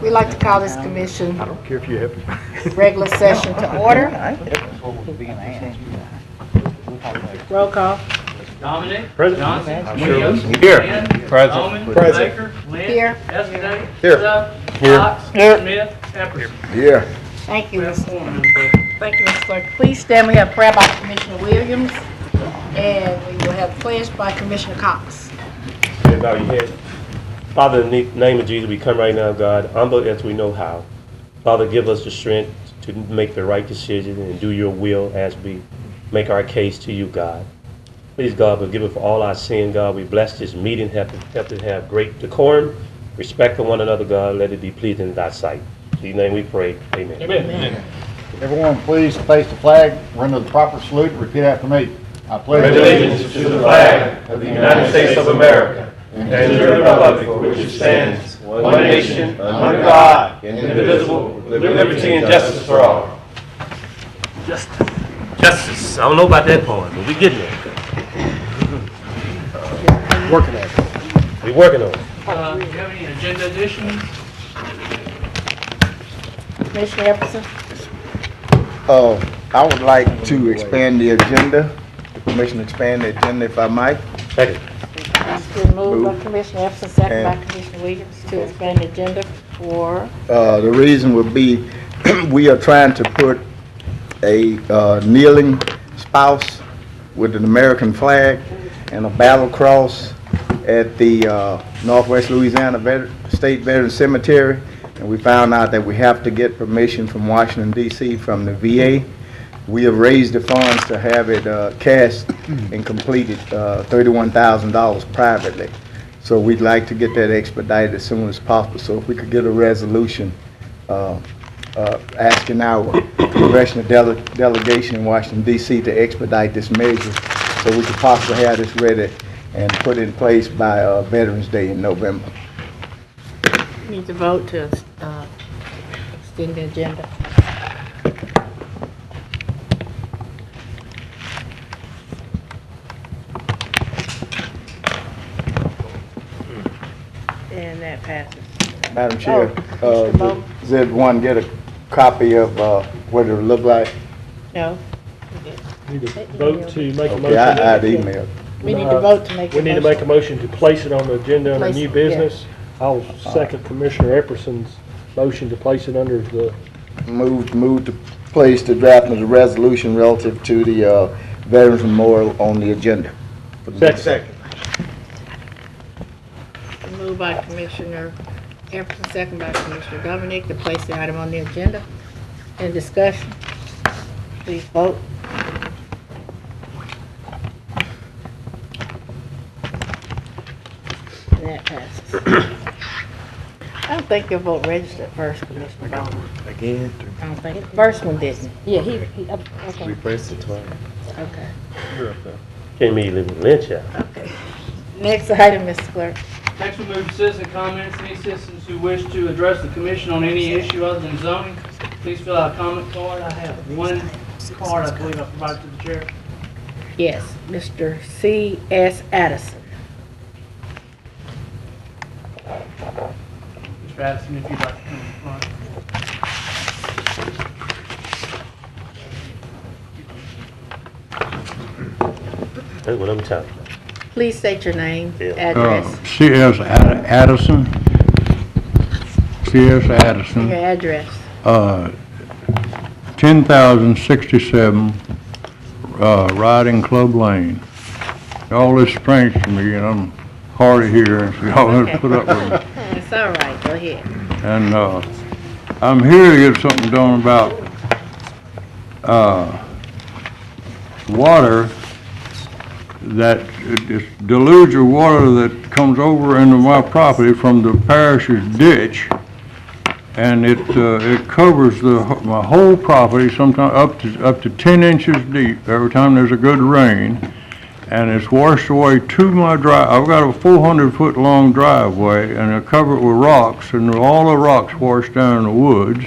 We'd like to call this commission I don't care if you have. regular session to order. Roll call. Dominic. Present. Johnson. I'm sure Williams. Here. Lynn. Present. Bowman. Present. Baker. Lynn. Here. Escaday. Here. Duff. Here. Fox. Here. Smith. Epperson. Yeah. Thank you, We have Mr. four, Madam Clerk. Thank you, Mr. Clerk. Please stand. We have prayer by Commissioner Williams, and we will have pledge by Commissioner Cox. And bow your head. Father, in the name of Jesus, we come right now, God, humble as we know how. Father, give us the strength to make the right decision and do your will as we make our case to you, God. Please, God, forgive us for all our sin, God. We bless this meeting, help to have great decorum, respect for one another, God. Let it be pleasing in thy sight. In Jesus' name we pray. Amen. Amen. Everyone, please face the flag, render the proper salute, and repeat after me. I pledge Allegiance to the flag of the United States of America and to the republic for which it stands, one nation, under God, indivisible, with liberty and justice for all. Justice. I don't know about that part, but we getting there. Working at it. We working on it. Do you have any agenda additions? Commissioner Epperson. I would like to expand the agenda. The commission expand the agenda if I might. Second. It's been moved by Commissioner Epperson, second by Commissioner Williams to expand the agenda for. The reason would be we are trying to put a kneeling spouse with an American flag and a battle cross at the Northwest Louisiana State Veterans Cemetery. And we found out that we have to get permission from Washington, D.C. from the VA. We have raised the funds to have it cast and completed, $31,000 privately. So we'd like to get that expedited as soon as possible. So if we could get a resolution asking our congressional delegation in Washington, D.C. to expedite this measure so we could possibly have this ready and put in place by Veterans Day in November. Need to vote to extend the agenda. And that passes. Madam Chair, Mr. Bowman? does everyone get a copy of what it would look like? No. Need to vote to make a Okay, I'd motion. email. We need to vote to make a We need to make a motion to place it on the agenda under Place new it, business. I'll second Commissioner Epperson's motion to place it under the, Move to place the draft of the resolution relative to the Veterans Memorial on the agenda. second. Moved by Commissioner Epperson, second by Commissioner Dominic to place the item on the agenda. In discussion, please vote. And that passes. I don't think your vote registered first, Commissioner Bowman. Again? I don't think, first one didn't. Yeah, okay. We pressed it twice. Okay. Can't immediately lynch out. Okay. Next item, Mr. Clerk. Next, we move to citizen comments. Any citizens who wish to address the commission on any issue other than zoning, please fill out a comment card. I have one card I believe I provided to the chair. Yes, Mr. C.S. Addison. Mr. Addison, if you'd like to come in front. That's what I'm talking about. Please state your name, address, C.S. Addison. C.S. Addison. your address. 10,067 Riding Club Lane. All this strange to me, and I'm hard of hearing, so y'all have to put up with me. It's all right, go ahead. And I'm here to get something done about water that it's deluge of water that comes over into my property from the parish's ditch, and it covers my whole property, sometimes up to 10 inches deep every time there's a good rain, and it's washed away to my drive. I've got a 400-foot long driveway, and I cover it with rocks, and all the rocks wash down in the woods.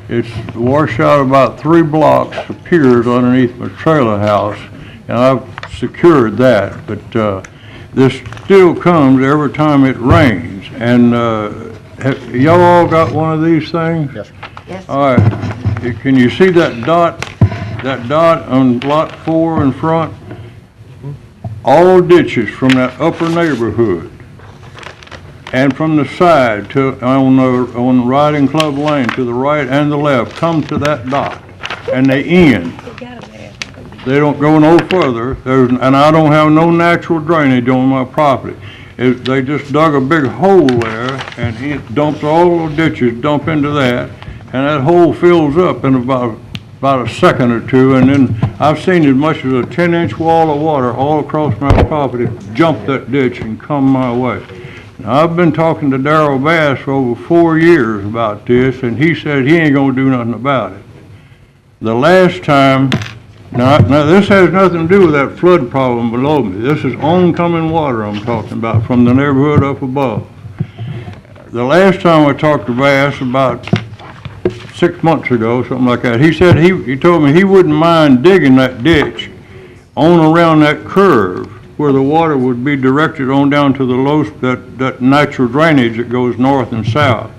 It's washed out about 3 blocks of piers underneath my trailer house, and I've secured that, but this still comes every time it rains, and y'all all got one of these things? Yes, sir. Yes. All right, can you see that dot on lot 4 in front? All ditches from that upper neighborhood and from the side on Riding Club Lane to the right and the left come to that dot, and they end. They don't go no further, and I don't have no natural drainage on my property. They just dug a big hole there, and he dumped all the ditches, dump into that, and that hole fills up in about a second or two, and then I've seen as much as a 10-inch wall of water all across my property jump that ditch and come my way. Now, I've been talking to Darrell Bass for over 4 years about this, and he said he ain't gonna do nothing about it. The last time, now this has nothing to do with that flood problem below me. This is oncoming water I'm talking about from the neighborhood up above. The last time I talked to Bass, about 6 months ago, something like that, he said he told me he wouldn't mind digging that ditch on around that curve where the water would be directed on down to that natural drainage that goes north and south.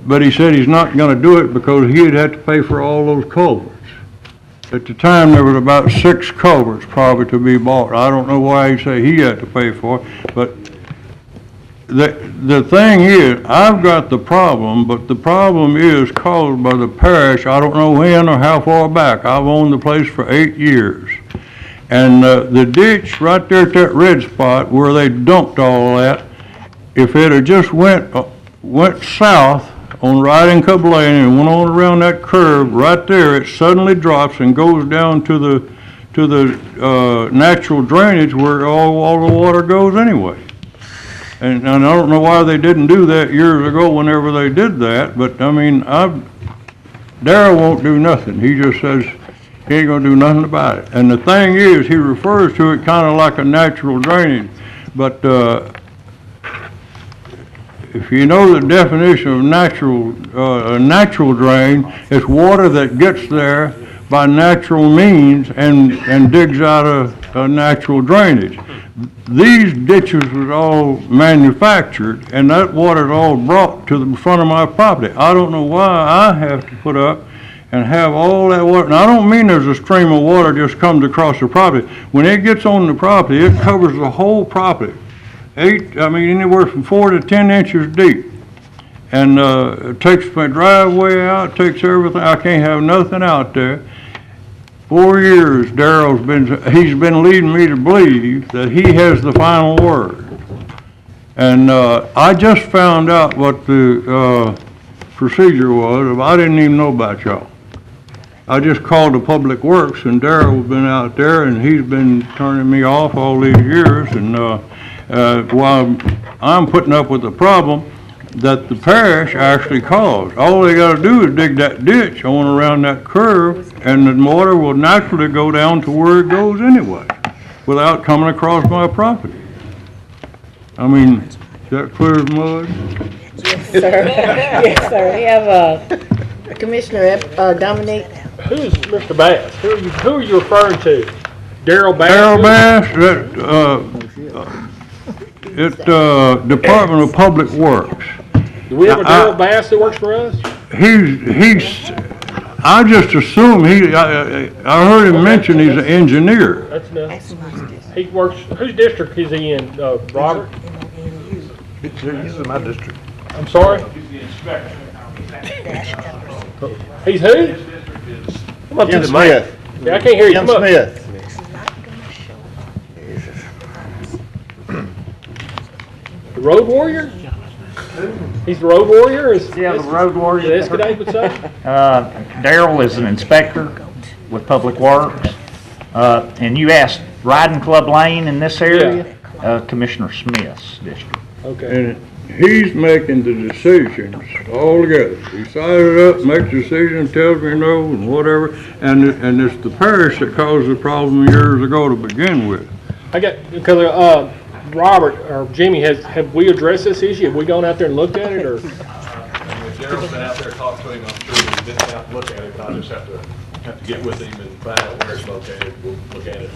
But he said he's not going to do it because he'd have to pay for all those culverts. At the time, there was about 6 culverts probably to be bought. I don't know why he said he had to pay for it, but the thing is, I've got the problem, but the problem is caused by the parish. I don't know when or how far back. I've owned the place for 8 years. And the ditch right there at that red spot where they dumped all that, if it had just went south on Riding Club Lane and went on around that curve right there, it suddenly drops and goes down to the natural drainage where all the water goes anyway. And I don't know why they didn't do that years ago whenever they did that, but I mean, Darrell won't do nothing. He just says he ain't gonna do nothing about it. And the thing is, he refers to it kind of like a natural drainage, but if you know the definition of a natural drain, it's water that gets there by natural means and digs out a natural drainage. These ditches was all manufactured, and that water is all brought to the front of my property. I don't know why I have to put up and have all that water. Now, I don't mean there's a stream of water just comes across the property. When it gets on the property, it covers the whole property. Anywhere from 4 to 10 inches deep. And it takes my driveway out, takes everything. I can't have nothing out there. 4 years, Darrell's been leading me to believe that he has the final word. And I just found out what the procedure was. I didn't even know about y'all. I just called the Public Works, and Darrell's been out there, and he's been turning me off all these years. And while I'm putting up with the problem that the parish actually caused. All they got to do is dig that ditch on around that curve, and the water will naturally go down to where it goes anyway, without coming across my property. I mean, is that clear as mud? Yes, sir. Yes, sir. We have Commissioner Dominic. Who's Mr. Bass? Who are you referring to? Darrell Bass? Darrell Bass, Department of Public Works. Do we have a Darrell Bass that works for us? I just assume I heard him mention he's an engineer. That's enough. He works, whose district is he in, Robert? He's in my district. I'm sorry? He's the inspector. He's who? Come up to Jim the mic. Smith. Yeah, I can't hear you. Jim Come up. Smith. The road warrior? He's the road warrior? Yeah, the road warrior. As Escadade would say? Darrell is an inspector with Public Works. And you asked Riding Club Lane in this area? Commissioner Smith's district. Okay. And he's making the decisions all together. He sizes it up, makes decisions, tells me no, and whatever. And it's the parish that caused the problem years ago to begin with. Because Robert or Jimmy, have we addressed this issue? Have we gone out there and looked at it, or? If Darrell's been out there, talked to him, I'm sure he's been out to look at it, I just have to get with him and find out where it's located, we'll look at it.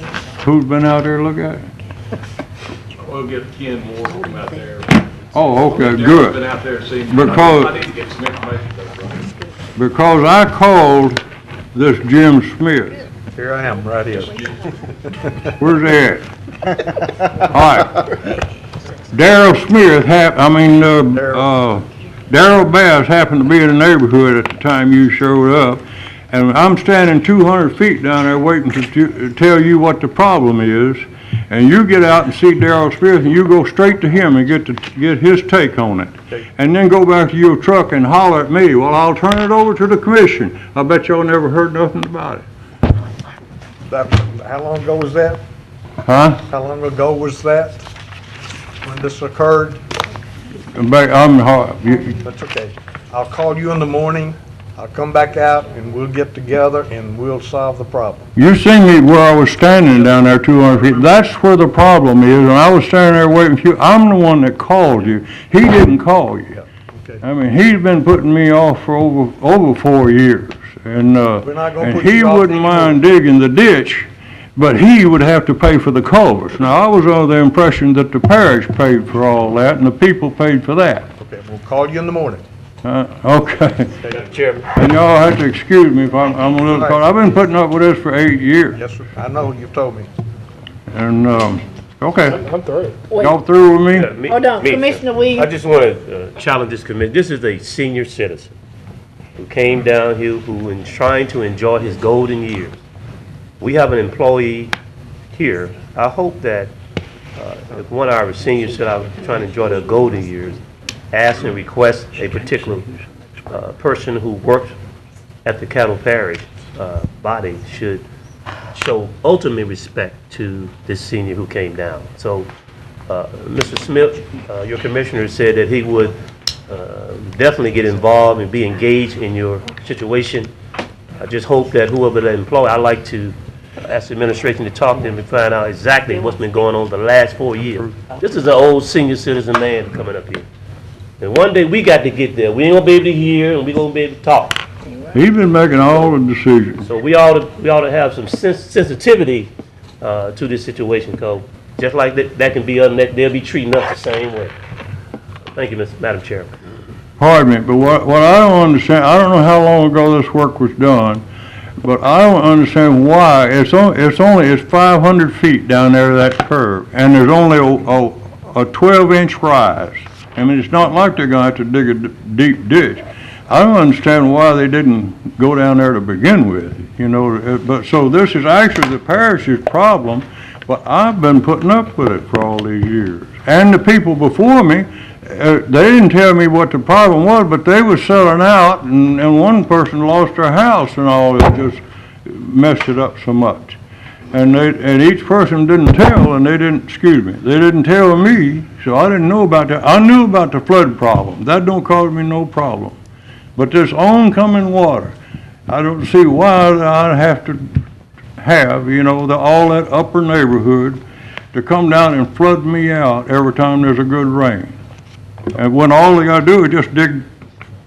Who's been out there to look at it? We'll get Ken Moore to come out there, Oh, okay, Daryl's good. been out there and seen. Because- I need to get some information, but, Because I called this Jim Smith. Here I am, right here. Where's he at? All right. Daryl Smith Daryl Bass happened to be in the neighborhood at the time you showed up. And I'm standing 200 feet down there waiting to tell you what the problem is. And you get out and see Daryl Smith and you go straight to him and get his take on it. And then go back to your truck and holler at me. Well, I'll turn it over to the commission. I bet y'all never heard nothing about it. How long ago was that? Huh? How long ago was that when this occurred? That's okay. I'll call you in the morning. I'll come back out and we'll get together and we'll solve the problem. You seen me where I was standing down there 200 feet. That's where the problem is. And I was standing there waiting for you. I'm the one that called you. He didn't call you. Okay. I mean, he's been putting me off for over 4 years. And, We're not gonna and put he you off wouldn't anymore. mind digging the ditch, but he would have to pay for the culverts. Now, I was under the impression that the parish paid for all that and the people paid for that. Okay, we'll call you in the morning. Okay. Madam Chairman. And y'all have to excuse me if I'm a little caught. I've been putting up with this for 8 years. Yes, sir. I know, you've told me. And, okay. I'm through. Y'all through with me? Hold on, Commissioner I Williams. just want to challenge this committee. This is a senior citizen who came down here who is trying to enjoy his golden years. We have an employee here. I hope that if one of our seniors said I was trying to enjoy their golden years, ask and request a particular person who works at the Caddo Parish body should show ultimate respect to this senior who came down. So, Mr. Smith, your commissioner said that he would definitely get involved and be engaged in your situation. I just hope that whoever they employ, I'd like to ask the administration to talk to them and find out exactly what's been going on the last 4 years. This is an old senior citizen man coming up here. And one day we got to get there. We ain't gonna be able to hear and we gonna be able to talk. He's been making all the decisions. So we ought to have some sensitivity to this situation, because just like that can be other, they'll be treating us the same way. Thank you, Madam Chairman. Pardon me, but what I don't understand, I don't know how long ago this work was done, but I don't understand why it's 500 feet down there, that curve, and there's only a 12-inch rise. I mean, it's not like they're gonna have to dig a deep ditch. I don't understand why they didn't go down there to begin with, you know, but so this is actually the parish's problem, but I've been putting up with it for all these years. And the people before me, they didn't tell me what the problem was, but they was selling out, and one person lost their house and all. It just messed it up so much. And each person didn't tell, and they didn't tell me, so I didn't know about that. I knew about the flood problem. That don't cause me no problem. But this oncoming water, I don't see why I have to have, you know, all that upper neighborhood to come down and flood me out every time there's a good rain. And when all they gotta do is just dig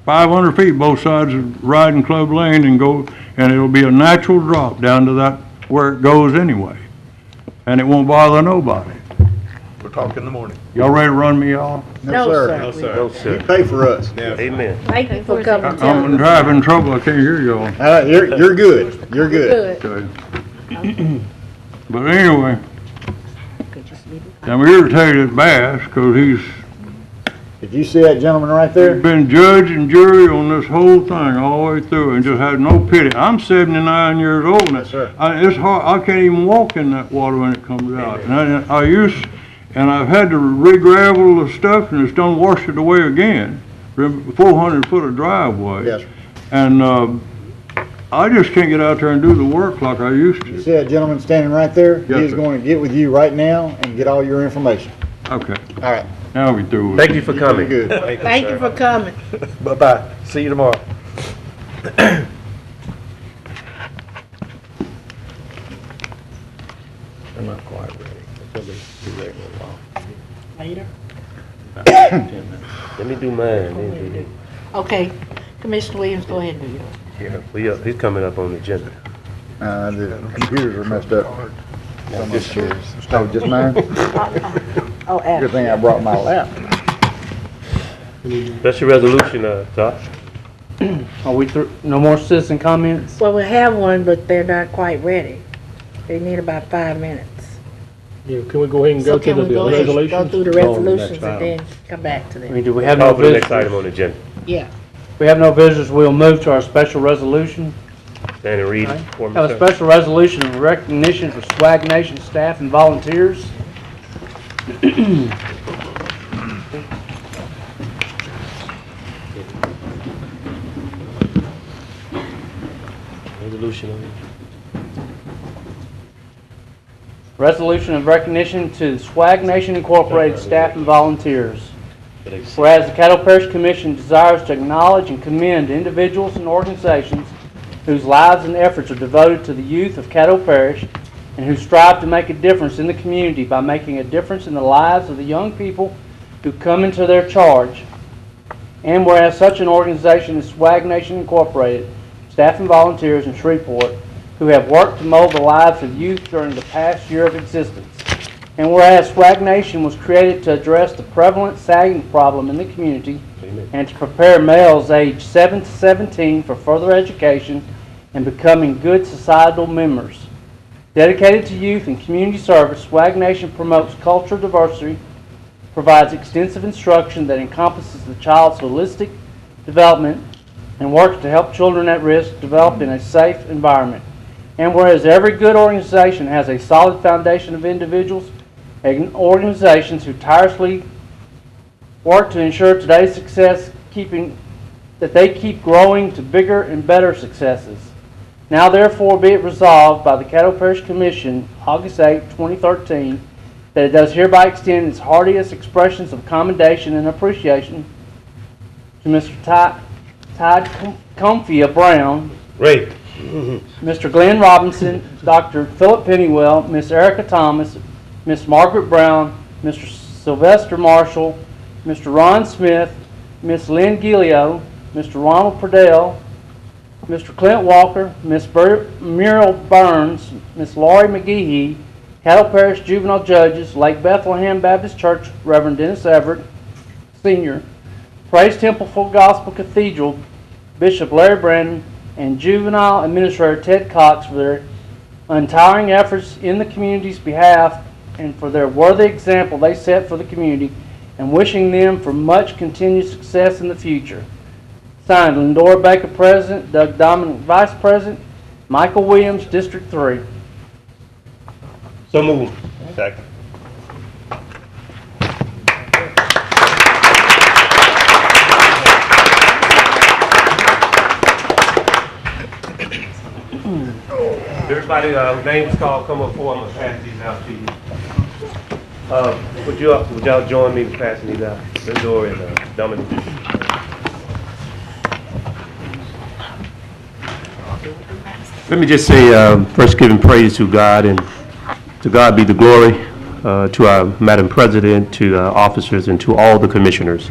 500 feet both sides of Riding Club Lane and go, and it'll be a natural drop down to that where it goes anyway. And it won't bother nobody. We'll talk in the morning. Y'all ready to run me off? No, sir. no, sir. No, sir. You pay for us. Amen. Thank you for coming to I'm us. driving trouble, I can't hear y'all. You're good. You're good. Good. Okay. But anyway, I'm irritated at Bass, because he's Did you see that gentleman right there? been judge and jury on this whole thing all the way through and just had no pity. I'm 79 years old, and Yes, sir. it's hard. I can't even walk in that water when it comes out. And I've had to re-gravel the stuff, and it's done washed it away again. 400 foot of driveway. Yes. And I just can't get out there and do the work like I used You to. see that gentleman standing right there? Yes, He's sir. going to get with you right now and get all your information. Okay, All right. now we through with it. Thank you for coming. Good. Thank you for coming. Bye-bye. See you tomorrow. I'm not quite ready. It'll be ready in a while. Later. Let me do mine. then do you. Okay, Commissioner Williams, go ahead and do yours. He's coming up on the agenda. The computers are messed up. Just yours. Oh, just mine? Oh, Good thing I brought my laptop. Special resolution, Doc. Are we through? No more citizen comments? Well, we have one, but they're not quite ready. They need about 5 minutes. Yeah, can we go ahead and go So to can we the go ahead and go resolutions? through the Go on to the resolutions next and item. then come back to I them? mean, do we have Call no for the next visitors? item on the agenda. Yeah. We have no visitors, we'll move to our special resolution. Stand and read it for me, Have a sir. special resolution of recognition for Swag Nation staff and volunteers. Resolution on it. Resolution of recognition to Swag Nation Incorporated staff and volunteers. Whereas the Caddo Parish Commission desires to acknowledge and commend individuals and organizations whose lives and efforts are devoted to the youth of Caddo Parish and who strive to make a difference in the community by making a difference in the lives of the young people who come into their charge. And whereas such an organization as Swag Nation Incorporated, staff and volunteers in Shreveport, who have worked to mold the lives of youth during the past year of existence. And whereas Swag Nation was created to address the prevalent sagging problem in the community and to prepare males aged 7 to 17 for further education and becoming good societal members. Dedicated to youth and community service, Swag Nation promotes cultural diversity, provides extensive instruction that encompasses the child's holistic development, and works to help children at risk develop in a safe environment. And whereas every good organization has a solid foundation of individuals and organizations who tirelessly work to ensure today's success, that they keep growing to bigger and better successes. Now therefore be it resolved by the Caddo Parish Commission, August 8, 2013, that it does hereby extend its heartiest expressions of commendation and appreciation to Mr. Todd Comfia Brown, Ray. Mr. Glenn Robinson, Dr. Philip Pennywell, Miss Erica Thomas, Miss Margaret Brown, Mr. Sylvester Marshall, Mr. Ron Smith, Miss Lynn Gilio, Mr. Ronald Purdell, Mr. Clint Walker, Miss Muriel Burns, Miss Laurie McGehee, Caddo Parish Juvenile Judges, Lake Bethlehem Baptist Church, Reverend Dennis Everett, Sr., Praise Temple Full Gospel Cathedral, Bishop Larry Brandon, and Juvenile Administrator Ted Cox for their untiring efforts in the community's behalf and for their worthy example they set for the community, and wishing them for much continued success in the future. Signed, Lindora Baker, President, Doug Dominic, Vice President, Michael Williams, District 3. So moved. Second. Everybody, names called, come up forward. I'm gonna pass these out to you. Would y'all join me in passing these out? Lindor and Dominic. Let me just say, first giving praise to God, and to God be the glory, to our Madam President, to our officers, and to all the commissioners.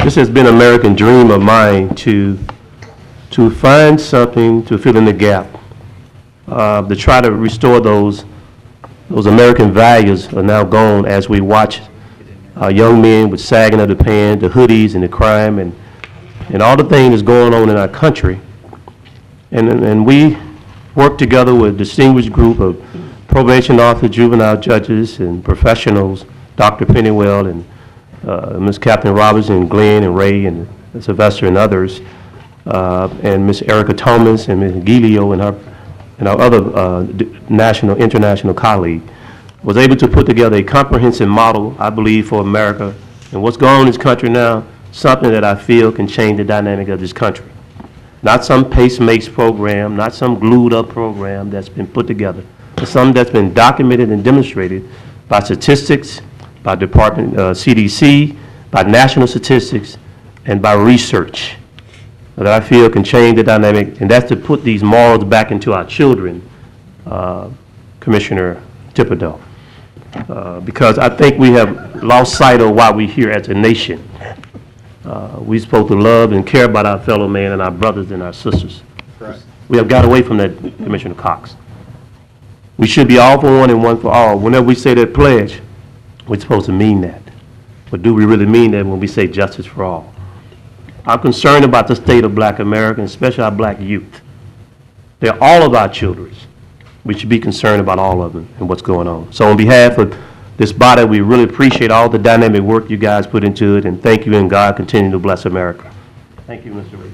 This has been an American dream of mine to find something to fill in the gap, to try to restore those American values are now gone as we watch young men with sagging of the pants, the hoodies and the crime and all the things that's going on in our country. And we work together with a distinguished group of probation officers, juvenile judges, and professionals, Dr. Pennywell and Ms. Captain Robinson, and Glenn and Ray and Sylvester and others, and Ms. Erica Thomas and Ms. Gilio and our other national, international colleague, was able to put together a comprehensive model, I believe, for America and what's going on in this country now, something that I feel can change the dynamic of this country. Not some pace-makes program, not some glued-up program that's been put together, but something that's been documented and demonstrated by statistics, by Department CDC, by national statistics, and by research that I feel can change the dynamic, and that's to put these morals back into our children, Commissioner Thibodeau. Because I think we have lost sight of why we're here as a nation. We're supposed to love and care about our fellow man and our brothers and our sisters. Right. We have got away from that, Commissioner Cox. We should be all for one and one for all. Whenever we say that pledge, we're supposed to mean that. But do we really mean that when we say justice for all? I'm concerned about the state of black Americans, especially our black youth. They're all of our children. We should be concerned about all of them and what's going on. So on behalf of this body, we really appreciate all the dynamic work you guys put into it, and thank you, and God continue to bless America. Thank you, Mr. Ray.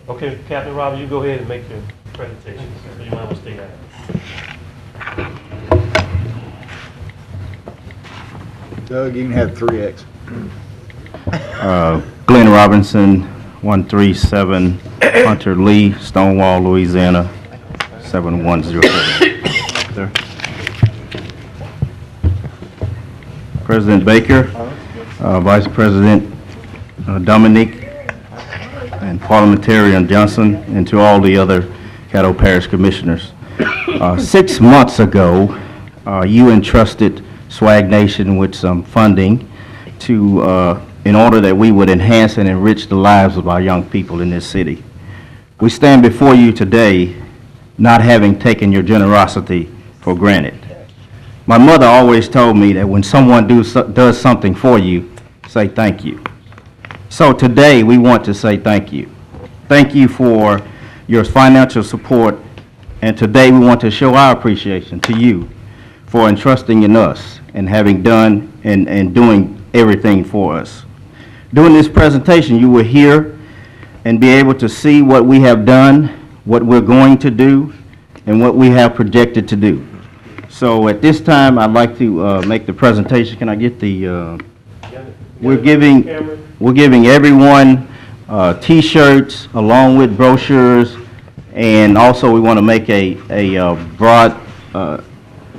Okay, Captain Robert, you go ahead and make your presentation. You might want to stay down. Doug, you can have 3X. Glenn Robinson, 137 Hunter Lee, Stonewall, Louisiana, 7107. There. President Baker, Vice President Dominique, and Parliamentarian Johnson, and to all the other Caddo Parish Commissioners. 6 months ago, you entrusted Swag Nation with some funding to, in order that we would enhance and enrich the lives of our young people in this city. We stand before you today not having taken your generosity for granted. My mother always told me that when someone does something for you, say thank you. So today we want to say thank you. Thank you for your financial support, and today we want to show our appreciation to you for entrusting in us and having done and doing everything for us. During this presentation, you will hear and be able to see what we have done, what we're going to do, and what we have projected to do. So at this time, I'd like to make the presentation. Can I get the, we're giving everyone T-shirts along with brochures, and also we want to make a broad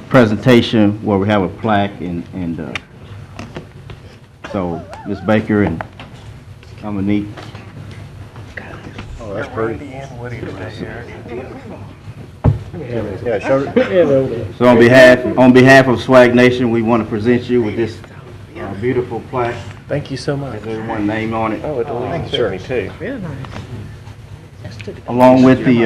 presentation where we have a plaque and so Ms. Baker and Dominique. Oh, that's pretty. Yeah, show it. So on behalf of Swag Nation, we want to present you with this beautiful plaque. Thank you so much. There's everyone's name on it. Oh, it Thank you, sir. me too. Real nice. Along with the,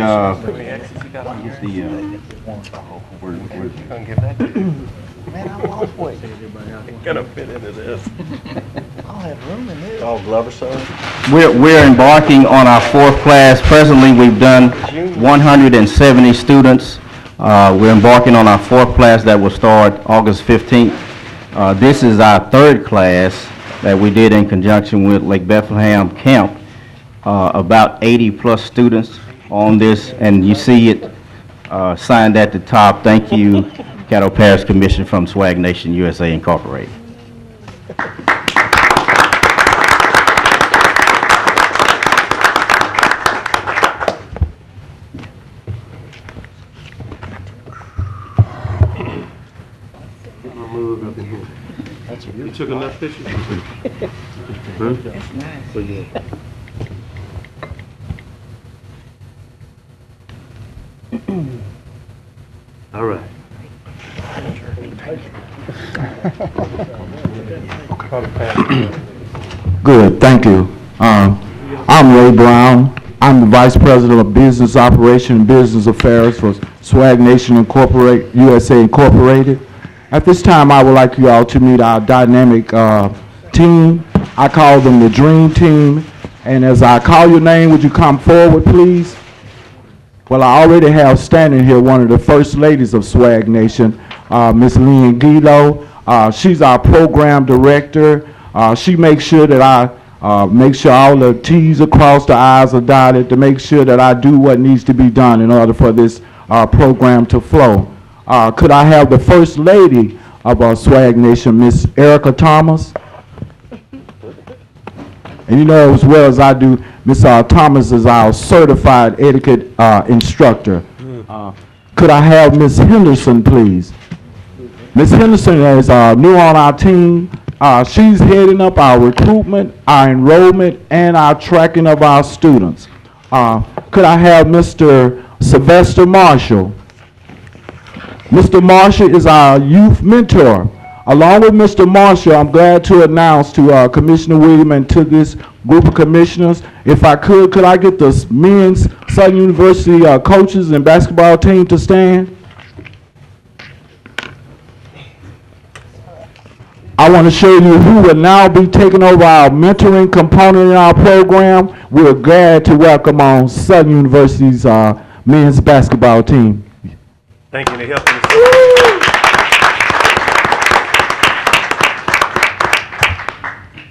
Man, I lost weight. Gonna fit into this. I'll have room in this. All Glover, sir. we're embarking on our 4th class. Presently, we've done 170 students. We're embarking on our 4th class that will start August 15th. This is our 3rd class that we did in conjunction with Lake Bethlehem Camp. About 80 plus students on this, and you see it signed at the top. Thank you, Caddo Parish Commission from Swag Nation USA Incorporated. You took enough pictures? That's nice. All right. Good, thank you. I'm Ray Brown. I'm the Vice President of Business Operation and Business Affairs for Swag Nation USA Incorporated. At this time, I would like you all to meet our dynamic team. I call them the Dream Team. And as I call your name, would you come forward, please? Well, I already have standing here one of the first ladies of Swag Nation, Miss Lynn Guido. She's our program director. She makes sure that I make sure all the T's are crossed, the I's are dotted, to make sure that I do what needs to be done in order for this program to flow. Could I have the first lady of our Swag Nation, Miss Erica Thomas? And you know as well as I do, Ms. Thomas is our certified etiquette instructor. Could I have Ms. Henderson, please? Ms. Henderson is new on our team. She's heading up our recruitment, our enrollment, and our tracking of our students. Could I have Mr. Sylvester Marshall? Mr. Marshall is our youth mentor. Along with Mr. Marshall, I'm glad to announce to Commissioner William and to this group of commissioners, if I could I get the men's Southern University coaches and basketball team to stand? I want to show you who will now be taking over our mentoring component in our program. We're glad to welcome on Southern University's men's basketball team. Thank you for helping us.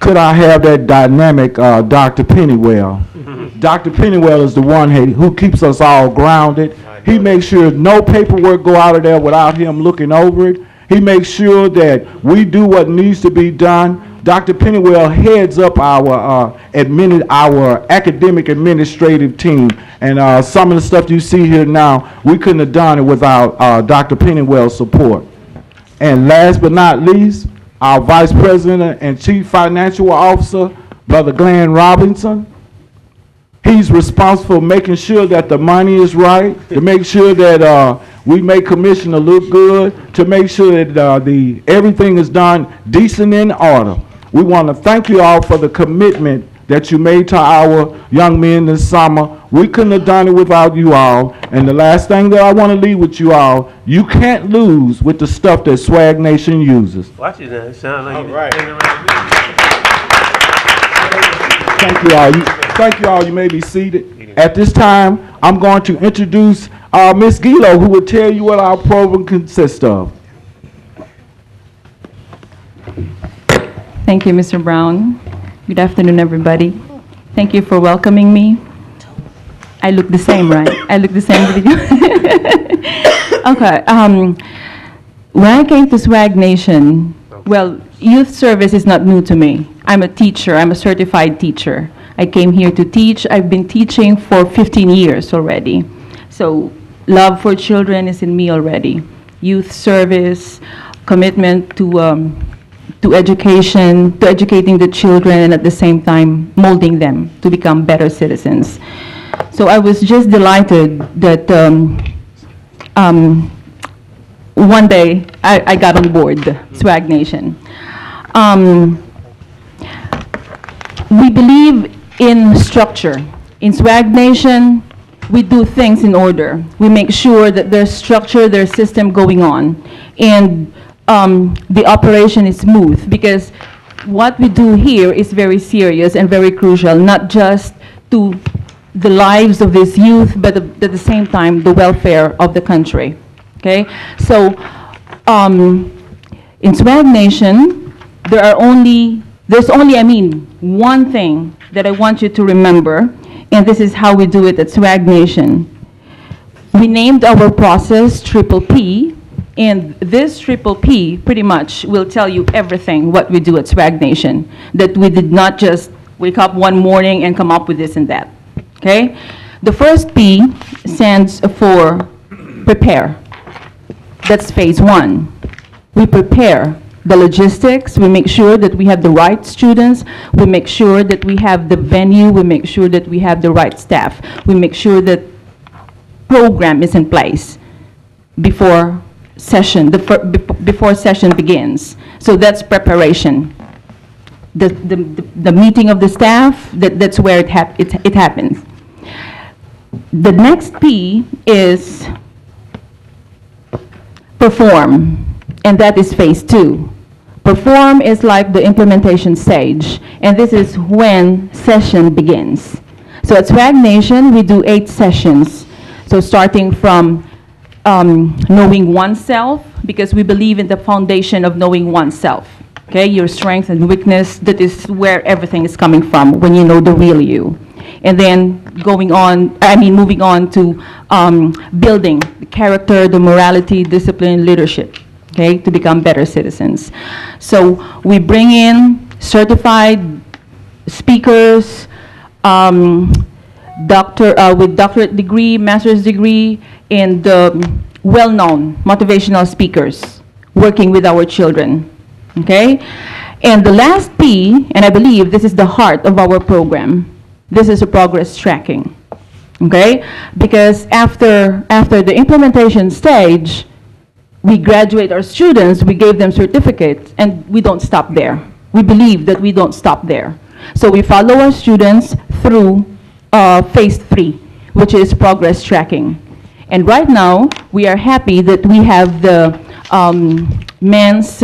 Could I have that dynamic Dr. Pennywell? Dr. Pennywell is the one who keeps us all grounded. He makes sure no paperwork go out of there without him looking over it. He makes sure that we do what needs to be done. Dr. Pennywell heads up our academic administrative team. And some of the stuff you see here now, we couldn't have done it without Dr. Pennywell's support. And last but not least, our Vice President and Chief Financial Officer, Brother Glenn Robinson. He's responsible for making sure that the money is right, to make sure that we make Commissioner look good, to make sure that everything is done decent in order. We want to thank you all for the commitment that you made to our young men this summer. We couldn't have done it without you all. And the last thing that I want to leave with you all, you can't lose with the stuff that Swag Nation uses. Watch it now. It sounds like All right. Thank you all. Thank you all. You may be seated. At this time, I'm going to introduce Ms. Gilo, who will tell you what our program consists of. Thank you, Mr. Brown. Good afternoon, everybody. Thank you for welcoming me. I look the same, right? I look the same video. Okay. When I came to Swag Nation, well, youth service is not new to me. I'm a teacher. I'm a certified teacher. I came here to teach. I've been teaching for 15 years already. So love for children is in me already. Youth service, commitment to education, to educating the children, and at the same time molding them to become better citizens. So I was just delighted that one day I got on board Swag Nation. We believe in structure. In Swag Nation, we do things in order. We make sure that there's structure, there's system going on, and the operation is smooth, because what we do here is very serious and very crucial, not just to the lives of this youth, but at the same time, the welfare of the country. Okay? So, in Swag Nation, there's only, one thing that I want you to remember, and this is how we do it at Swag Nation. We named our process Triple P, and this Triple P pretty much will tell you everything what we do at Swag Nation, that we did not just wake up one morning and come up with this and that, okay? The first P stands for prepare. That's phase one. We prepare the logistics, we make sure that we have the right students, we make sure that we have the venue, we make sure that we have the right staff, we make sure that program is in place before session, before session begins. So that's preparation. The meeting of the staff, that's where it happens. The next P is perform, and that is phase two. Perform is like the implementation stage, and this is when session begins. So at Swag Nation, we do 8 sessions. So starting from knowing oneself, because we believe in the foundation of knowing oneself. Okay, your strength and weakness, that is where everything is coming from, when you know the real you. And then moving on to building the character, the morality, discipline, leadership, okay, to become better citizens. So we bring in certified speakers, with doctorate degree, master's degree, and well-known motivational speakers working with our children, okay? And the last P, and I believe this is the heart of our program, this is a progress tracking. Okay? Because after the implementation stage, we graduate our students, we gave them certificates, and we don't stop there. We believe that we don't stop there. So we follow our students through phase 3, which is progress tracking. And right now, we are happy that we have the men's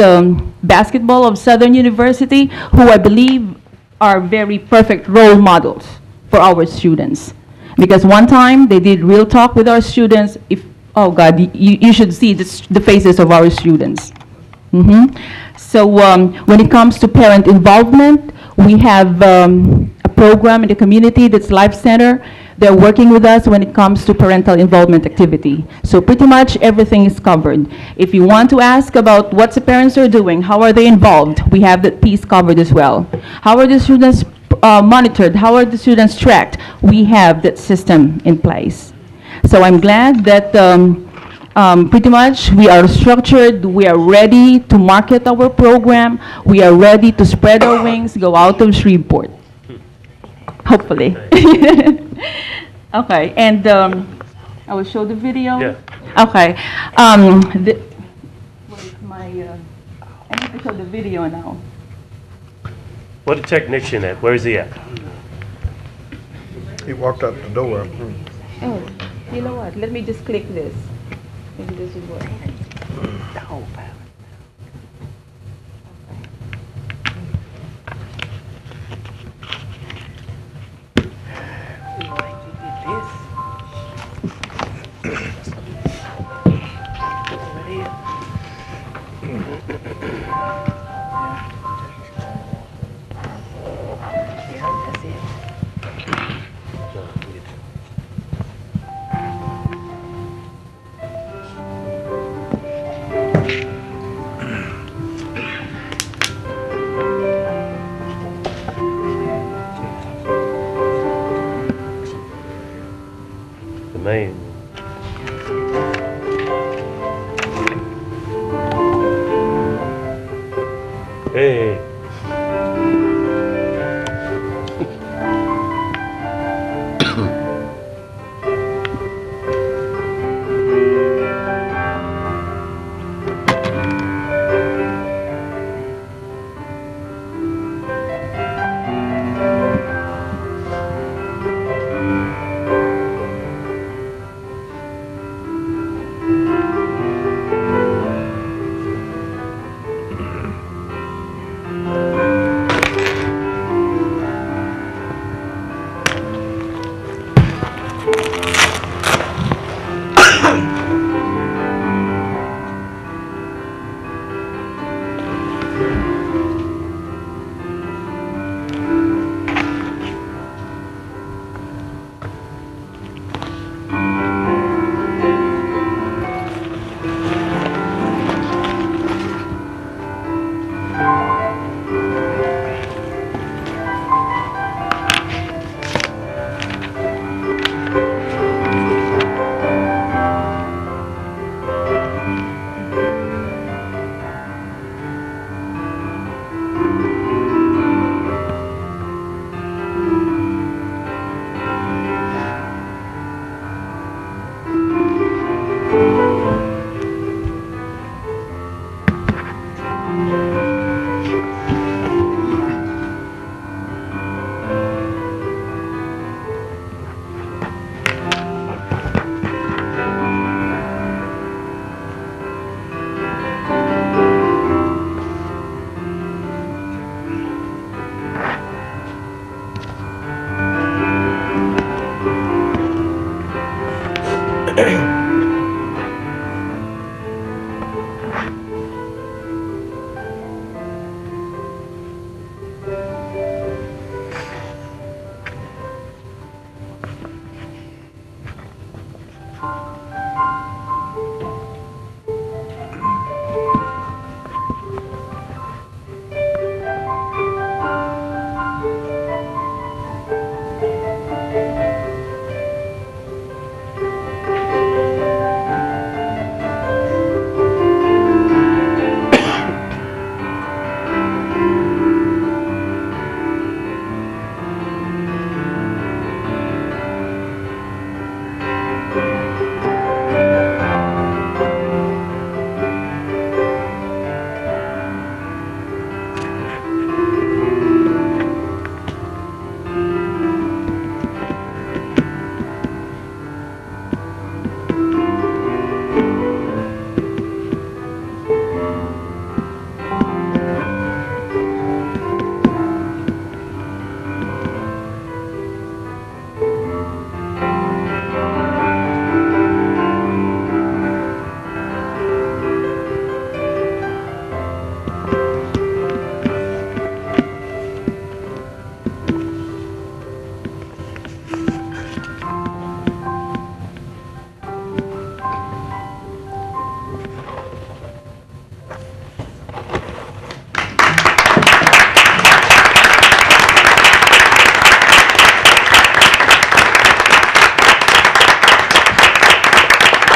basketball of Southern University, who I believe are very perfect role models for our students. Because one time, they did real talk with our students. Oh God, you should see the faces of our students. So when it comes to parent involvement, we have a program in the community that's Life Center. They're working with us when it comes to parental involvement activity. So pretty much everything is covered. If you want to ask about what the parents are doing, how are they involved, we have that piece covered as well. How are the students monitored? How are the students tracked? We have that system in place. So I'm glad that pretty much we are structured, we are ready to market our program, we are ready to spread our wings, go out of Shreveport. Hopefully. Okay, and I will show the video. Yeah. Okay. What is my, I need to show the video now. Where the technician at? Where is he at? He walked out the door. Oh, you know what? Let me just click this. Maybe this will work. The main. Hey.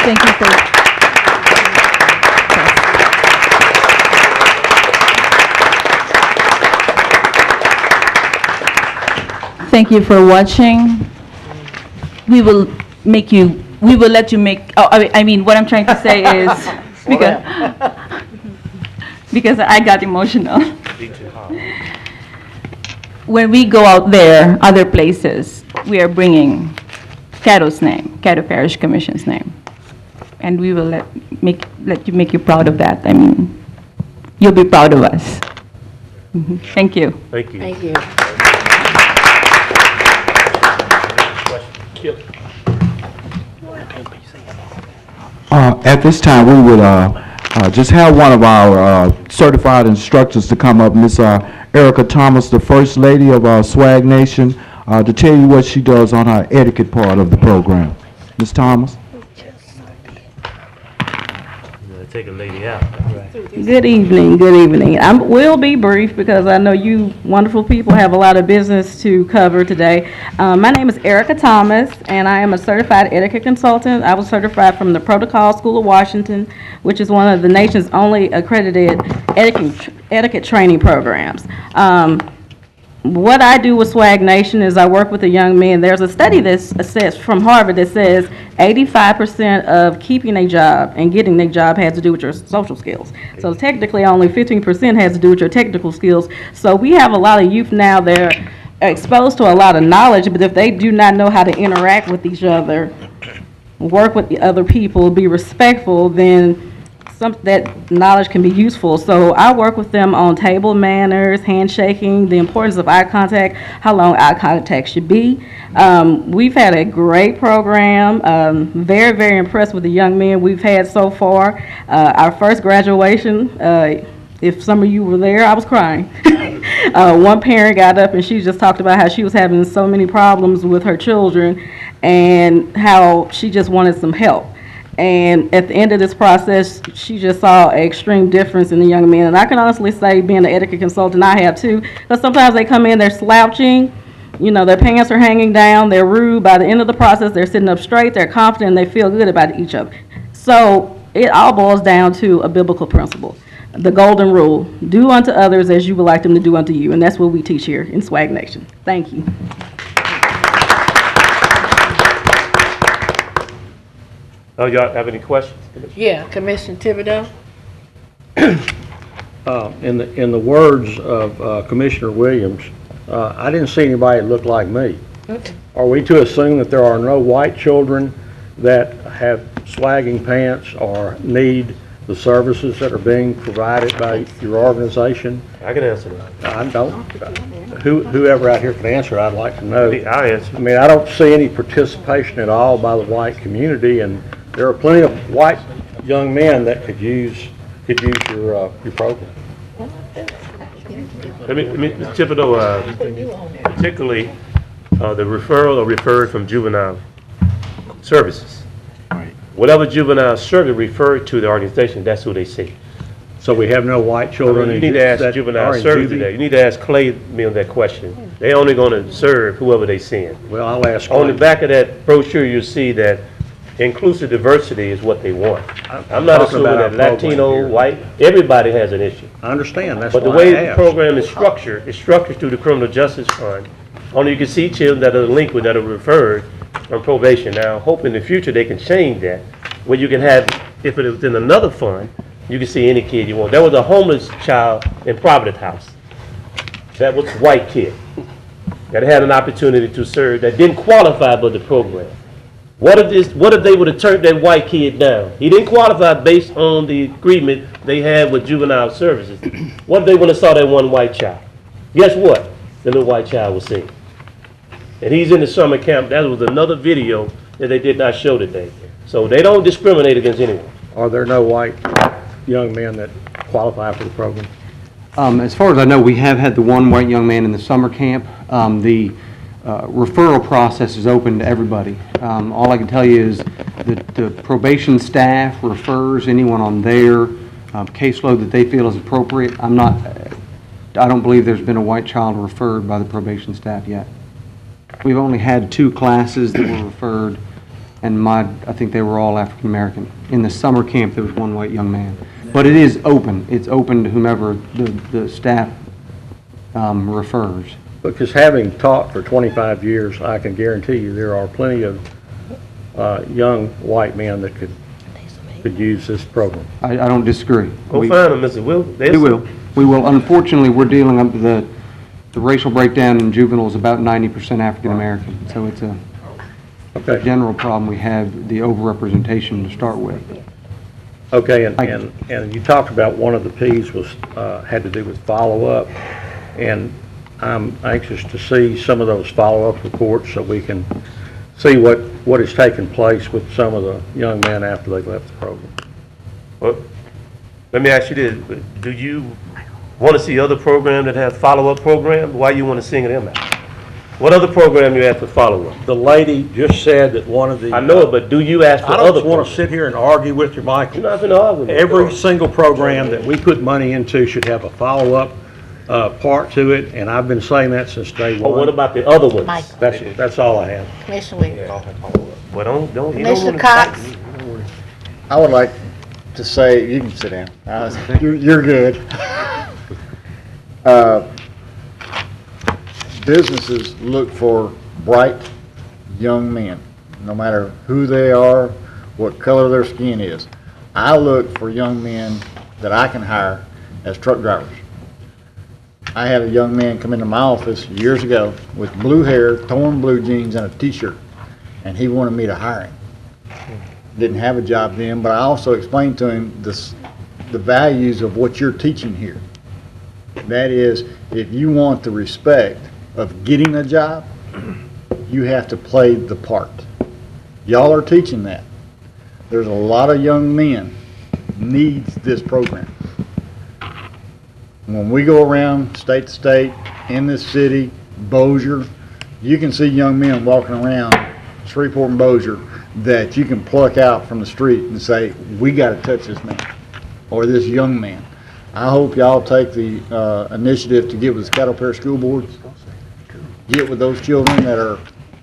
Thank you for. Thank you for watching. We will make you. We will let you make. Oh, I mean, what I'm trying to say is because I got emotional. When we go out there, other places, we are bringing Caddo's name, Caddo Parish Commission's name. And we will let you make you proud of that. I mean, you'll be proud of us. Thank you. Thank you. Thank you. At this time, we would just have one of our certified instructors to come up, Miss Erica Thomas, the First Lady of Swag Nation, to tell you what she does on her etiquette part of the program. Ms. Thomas? Take a lady out. Good evening, good evening. I will be brief because I know you wonderful people have a lot of business to cover today. My name is Erica Thomas, and I am a certified etiquette consultant. I was certified from the Protocol School of Washington, which is one of the nation's only accredited etiquette training programs. What I do with Swag Nation is I work with the young men. There's a study that says from Harvard that says 85% of keeping a job and getting a job has to do with your social skills. So technically only 15% has to do with your technical skills. So we have a lot of youth now that are exposed to a lot of knowledge, but if they do not know how to interact with each other, work with the other people, be respectful, then that knowledge can be useful. So I work with them on table manners, handshaking, the importance of eye contact, how long eye contact should be. We've had a great program. Very, very impressed with the young men we've had so far. Our first graduation, if some of you were there, I was crying. One parent got up and she just talked about how she was having so many problems with her children and how she just wanted some help. And at the end of this process, she just saw an extreme difference in the young men. And I can honestly say, being an etiquette consultant, I have too. Because sometimes they come in, they're slouching, you know, their pants are hanging down, they're rude. By the end of the process, they're sitting up straight, they're confident, and they feel good about each other. So it all boils down to a biblical principle. The golden rule, do unto others as you would like them to do unto you. And that's what we teach here in Swag Nation. Thank you. Oh, y'all have any questions? Yeah, Commissioner Thibodeau? In the words of Commissioner Williams, I didn't see anybody that looked like me. Okay. Are we to assume that there are no white children that have swagging pants or need the services that are being provided by your organization? I can answer that. I don't. Whoever out here can answer, I'd like to know. I'll answer. I mean, I don't see any participation at all by the white community, and there are plenty of white young men that could use your program. Let me Thibodeau, particularly the referral or referred from juvenile services. Whatever juvenile service referred to the organization, that's who they see. So we have no white children. You need to ask juvenile service today. You need to ask Clay me on that question. They're only going to serve whoever they send. Well, I'll ask. On the back of that brochure, you'll see that inclusive diversity is what they want. I'm not assuming that Latino, white, everybody has an issue. I understand. That's but the way the program is structured through the Criminal Justice Fund. Only you can see children that are linked with, that are referred from probation. Now, hope in the future they can change that, where you can have, if it was in another fund, you can see any kid you want. There was a homeless child in Providence House. That was a white kid that had an opportunity to serve that didn't qualify for the program. What if they would have turned that white kid down? He didn't qualify based on the agreement they had with juvenile services. What if they would have saw that one white child? Guess what? The little white child was seen. And he's in the summer camp. That was another video that they did not show today. So they don't discriminate against anyone. Are there no white young men that qualify for the program? As far as I know, we have had the one white young man in the summer camp. The referral process is open to everybody. All I can tell you is that the probation staff refers anyone on their caseload that they feel is appropriate. I don't believe there's been a white child referred by the probation staff yet. We've only had 2 classes that were referred, and I think they were all African American. In the summer camp, there was 1 white young man. But it is open. It's open to whomever the staff refers. Because having taught for 25 years, I can guarantee you there are plenty of young white men that could use this program. I don't disagree. Go find them, Mr. Will. We will. We will. Unfortunately, we're dealing with the racial breakdown in juveniles about 90% African American. So it's a general problem. We have the overrepresentation to start with. Okay, and you talked about one of the P's was had to do with follow-up, and I'm anxious to see some of those follow-up reports so we can see what has taken place with some of the young men after they left the program. Well, let me ask you this. Do you want to see other programs that have follow-up programs? Why you want to single them out? What other program you have to follow up? The lady just said that one of the... I know it, but do you ask for other programs? I don't want to sit here and argue with you, Michael. You're not going to argue with me. Every single program that we put money into should have a follow-up part to it, and I've been saying that since day one. Oh, what about the other ones? Michael. That's all I have. Commissioner Williams. Well, don't Commissioner Cox. I would like to say, you can sit down. You're good. Businesses look for bright young men, no matter who they are, what color their skin is. I look for young men that I can hire as truck drivers. I had a young man come into my office years ago with blue hair, torn blue jeans, and a t-shirt, and he wanted me to hire him. Didn't have a job then, but I also explained to him the values of what you're teaching here. That is, if you want the respect of getting a job, you have to play the part. Y'all are teaching that. There's a lot of young men needs this program. When we go around state to state, in this city, Bossier, you can see young men walking around Shreveport and Bossier that you can pluck out from the street and say, we got to touch this man or this young man. I hope y'all take the initiative to get with the Caddo Parish School Board, get with those children that are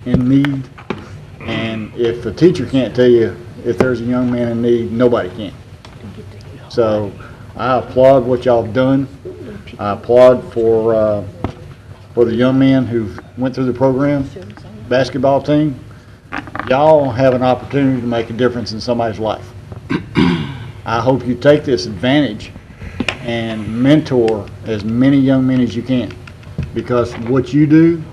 in need, and if the teacher can't tell you if there's a young man in need, nobody can. So I applaud what y'all have done. I applaud for the young men who went through the program, basketball team. Y'all have an opportunity to make a difference in somebody's life. I hope you take this advantage and mentor as many young men as you can, because what you do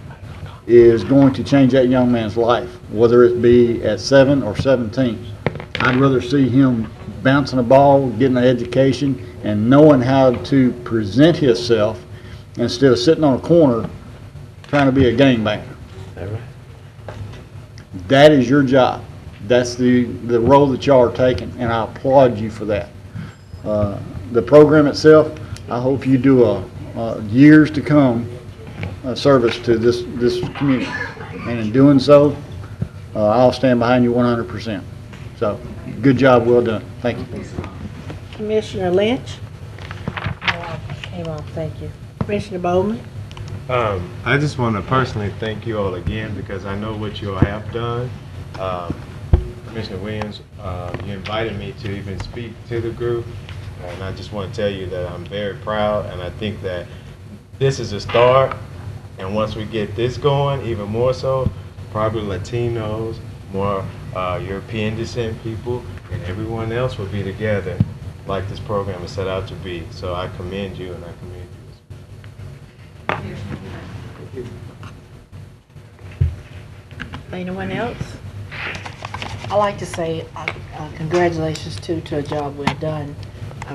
is going to change that young man's life, whether it be at 7 or 17. I'd rather see him bouncing a ball, getting an education, and knowing how to present himself instead of sitting on a corner trying to be a gangbanger. That is your job. That's the role that y'all are taking, and I applaud you for that. The program itself, I hope you do a years to come service to this community, and in doing so, I'll stand behind you 100%. So, good job, well done. Thank you. Commissioner Lynch. Came off, thank you. Commissioner Bowman. I just want to personally thank you all again because I know what you all have done. Commissioner Williams, you invited me to even speak to the group, and I just want to tell you that I'm very proud, and I think that this is a start, and once we get this going, even more so, probably Latinos, more European descent people, and everyone else will be together like this program is set out to be. So I commend you, and I commend you. Anyone else? I'd like to say congratulations to a job well done.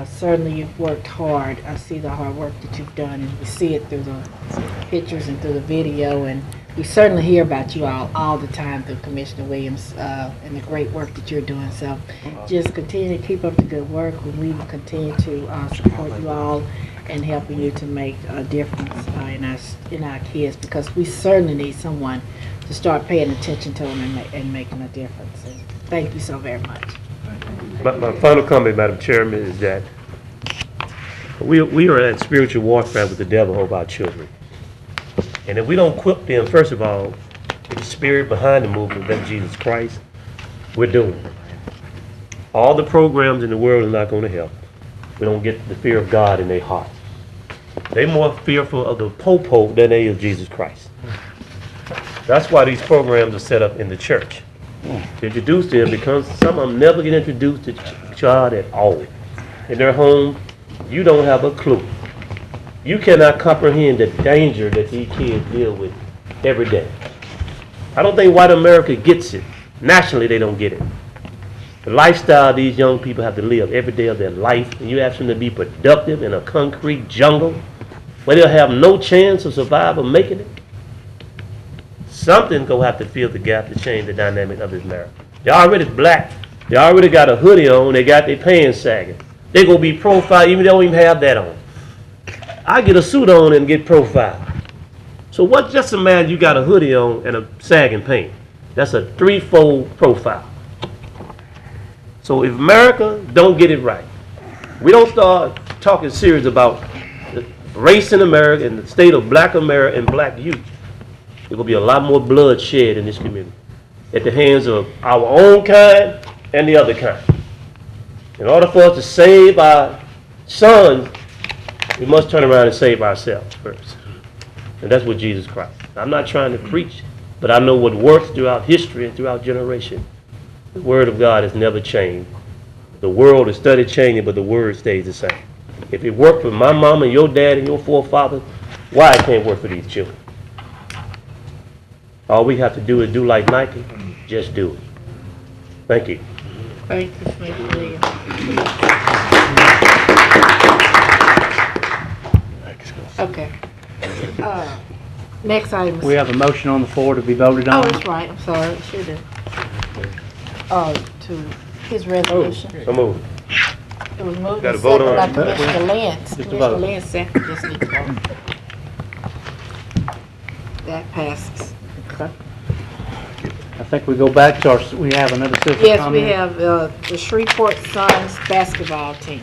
Certainly you've worked hard. I see the hard work that you've done, and we see it through the pictures and through the video, and we certainly hear about you all the time through Commissioner Williams and the great work that you're doing. So just continue to keep up the good work, and we will continue to support you all and helping you to make a difference in our kids, because we certainly need someone to start paying attention to them and making a difference. And thank you so very much. My final comment, Madam Chairman, is that we are at spiritual warfare with the devil over our children. And if we don't equip them, first of all, with the spirit behind the movement of Jesus Christ, we're doomed. All the programs in the world are not going to help. We don't get the fear of God in their heart. They're more fearful of the popo than they of Jesus Christ. That's why these programs are set up in the church. To introduce them, because some of them never get introduced to God at all. In their home, you don't have a clue. You cannot comprehend the danger that these kids deal with every day. I don't think white America gets it. Nationally, they don't get it. The lifestyle these young people have to live every day of their life, and you ask them to be productive in a concrete jungle where they'll have no chance of surviving making it. Something's going to have to fill the gap to change the dynamic of this marriage. They're already black. They already got a hoodie on. They got their pants sagging. They're going to be profiled even though they don't even have that on. I get a suit on and get profiled. So what just imagine you got a hoodie on and a sagging pant? That's a threefold profile. So if America don't get it right, we don't start talking serious about the race in America and the state of black America and black youth, there will be a lot more blood shed in this community at the hands of our own kind and the other kind. In order for us to save our sons, we must turn around and save ourselves first. And that's with Jesus Christ. I'm not trying to preach, but I know what works throughout history and throughout generation. The Word of God has never changed. The world has studied changing, but the Word stays the same. If it worked for my mom and your dad and your forefathers, why it can't work for these children? All we have to do is do like Nike, just do it. Thank you. Thank you, Mr. Williams. Okay. Next item. We have a motion on the floor to be voted on. Oh, that's right. I'm sorry. I should have. To his resolution. So moved. It was moved Got to and vote on seconded by it. Commissioner Lance. Just a Commissioner vote. Lance second. Just need to vote. That passes. Okay. I think we go back to our, we have another citizen Yes, comment. we have the Shreveport Suns basketball team.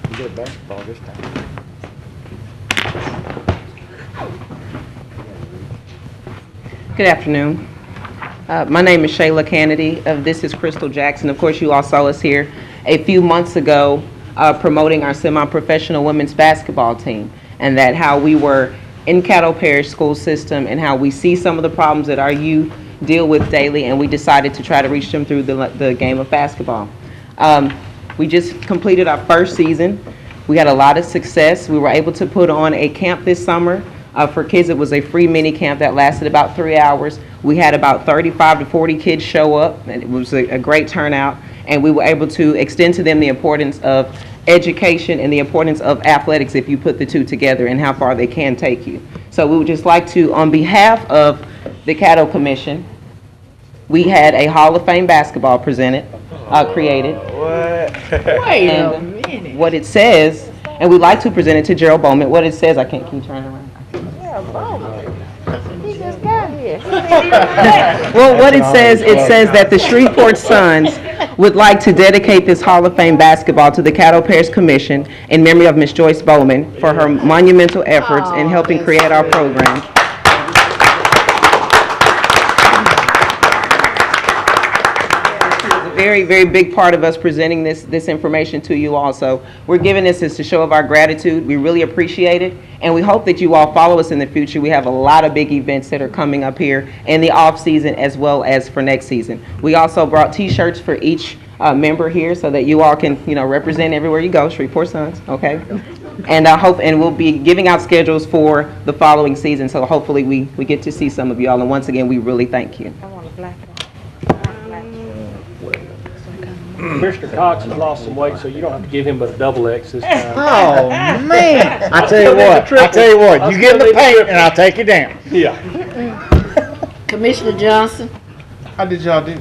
You get basketball this time. Good afternoon. My name is Shayla Kennedy of This is Crystal Jackson. Of course, you all saw us here a few months ago promoting our semi-professional women's basketball team, and that how we were in Caddo Parish school system and how we see some of the problems that our youth deal with daily, and we decided to try to reach them through the game of basketball. We just completed our first season. We had a lot of success. We were able to put on a camp this summer. For kids, it was a free mini camp that lasted about 3 hours. We had about 35 to 40 kids show up, and it was a great turnout. And we were able to extend to them the importance of education and the importance of athletics if you put the two together and how far they can take you. So we would just like to, on behalf of the Caddo Commission, we had a Hall of Fame basketball created. Wait a minute. What it says, and we'd like to present it to Gerald Bowman. What it says, I can't keep turning around. He just got here. Well, what it says that the Shreveport Suns would like to dedicate this Hall of Fame basketball to the Caddo Parish Commission in memory of Ms. Joyce Bowman for her monumental efforts in helping create our program. Very, very big part of us presenting this information to you all. So we're giving this as a show of our gratitude. We really appreciate it, and we hope that you all follow us in the future. We have a lot of big events that are coming up here in the off season as well as for next season. We also brought T-shirts for each member here so that you all can, represent everywhere you go. Shreveport Suns, okay? And I hope, and we'll be giving out schedules for the following season. So hopefully we get to see some of you all. And once again, we really thank you. I want a black one. Commissioner Cox has lost some weight, so you don't have to give him but a double X this time. Oh, man. I tell you what, you get in the paint and I'll take you down. Yeah. Commissioner Johnson? How did y'all do?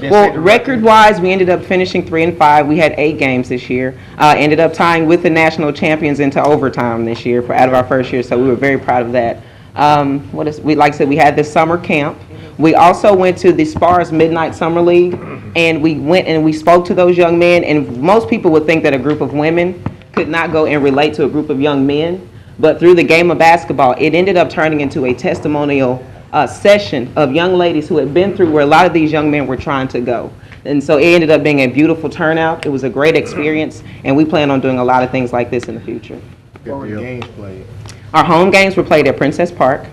Well, record-wise, we ended up finishing 3-5. We had 8 games this year. Ended up tying with the national champions into overtime this year out of our first year, so we were very proud of that. Like I said, we had this summer camp. We also went to the SPARS Midnight Summer League, and we went and we spoke to those young men, and most people would think that a group of women could not go and relate to a group of young men, but through the game of basketball, it ended up turning into a testimonial session of young ladies who had been through where a lot of these young men were trying to go. And so it ended up being a beautiful turnout. It was a great experience, and we plan on doing a lot of things like this in the future. What were the games played? Our home games were played at Princess Park.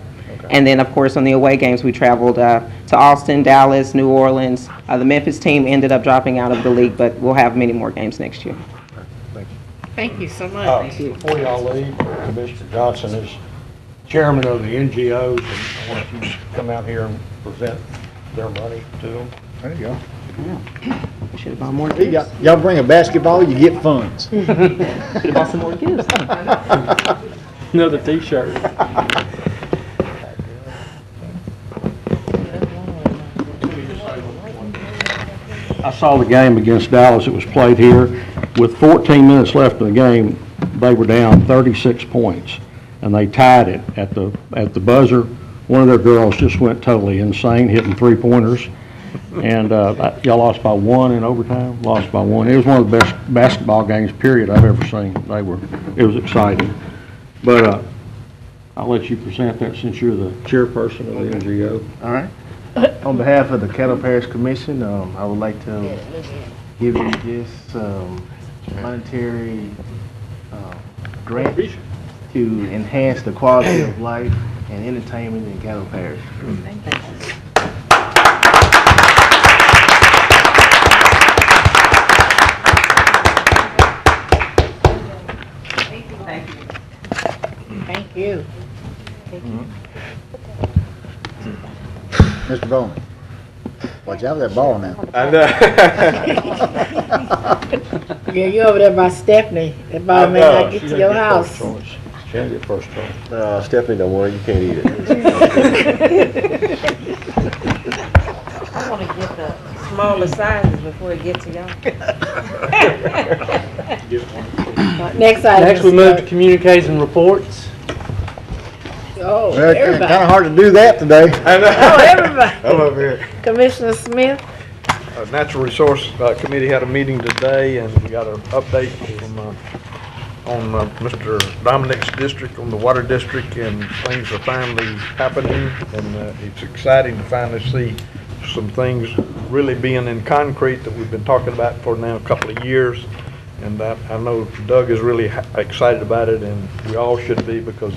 And then, of course, on the away games, we traveled to Austin, Dallas, New Orleans. The Memphis team ended up dropping out of the league, but we'll have many more games next year. Thank you so much. Before y'all leave, Commissioner Johnson is chairman of the NGOs, and I want you to come out here and present their money to them. There you go. Yeah. We should have bought more Hey, gifts. y'all bring a basketball, you get funds. Should have bought some more gifts. Another T-shirt. I saw the game against Dallas. It was played here. With 14 minutes left in the game, they were down 36 points, and they tied it at the buzzer. One of their girls just went totally insane, hitting three-pointers, and y'all lost by 1 in overtime. Lost by 1. It was one of the best basketball games, period, I've ever seen. It was exciting, but I'll let you present that since you're the chairperson of the NGO. All right. On behalf of the Caddo Parish Commission, I would like to give you this monetary grant to enhance the quality of life and entertainment in Caddo Parish. Thank you. Mr. Bowman, watch out for that ball now. I know. Yeah, you over there by Stephanie. That ball may not get to your house. She didn't get first choice. Stephanie, don't worry, you can't eat it. I want to get the smaller sizes before it gets to y'all. Next item. Next, we move to communiques and reports. Oh, Well, it's everybody. kind of hard to do that today. I know. Oh, everybody. I'm over here. Commissioner Smith. Natural Resource Committee had a meeting today, and we got an update from, on Mr. Dominic's district, on the water district, and things are finally happening, and it's exciting to finally see some things really being in concrete that we've been talking about for now a couple of years. And I know Doug is really excited about it, and we all should be, because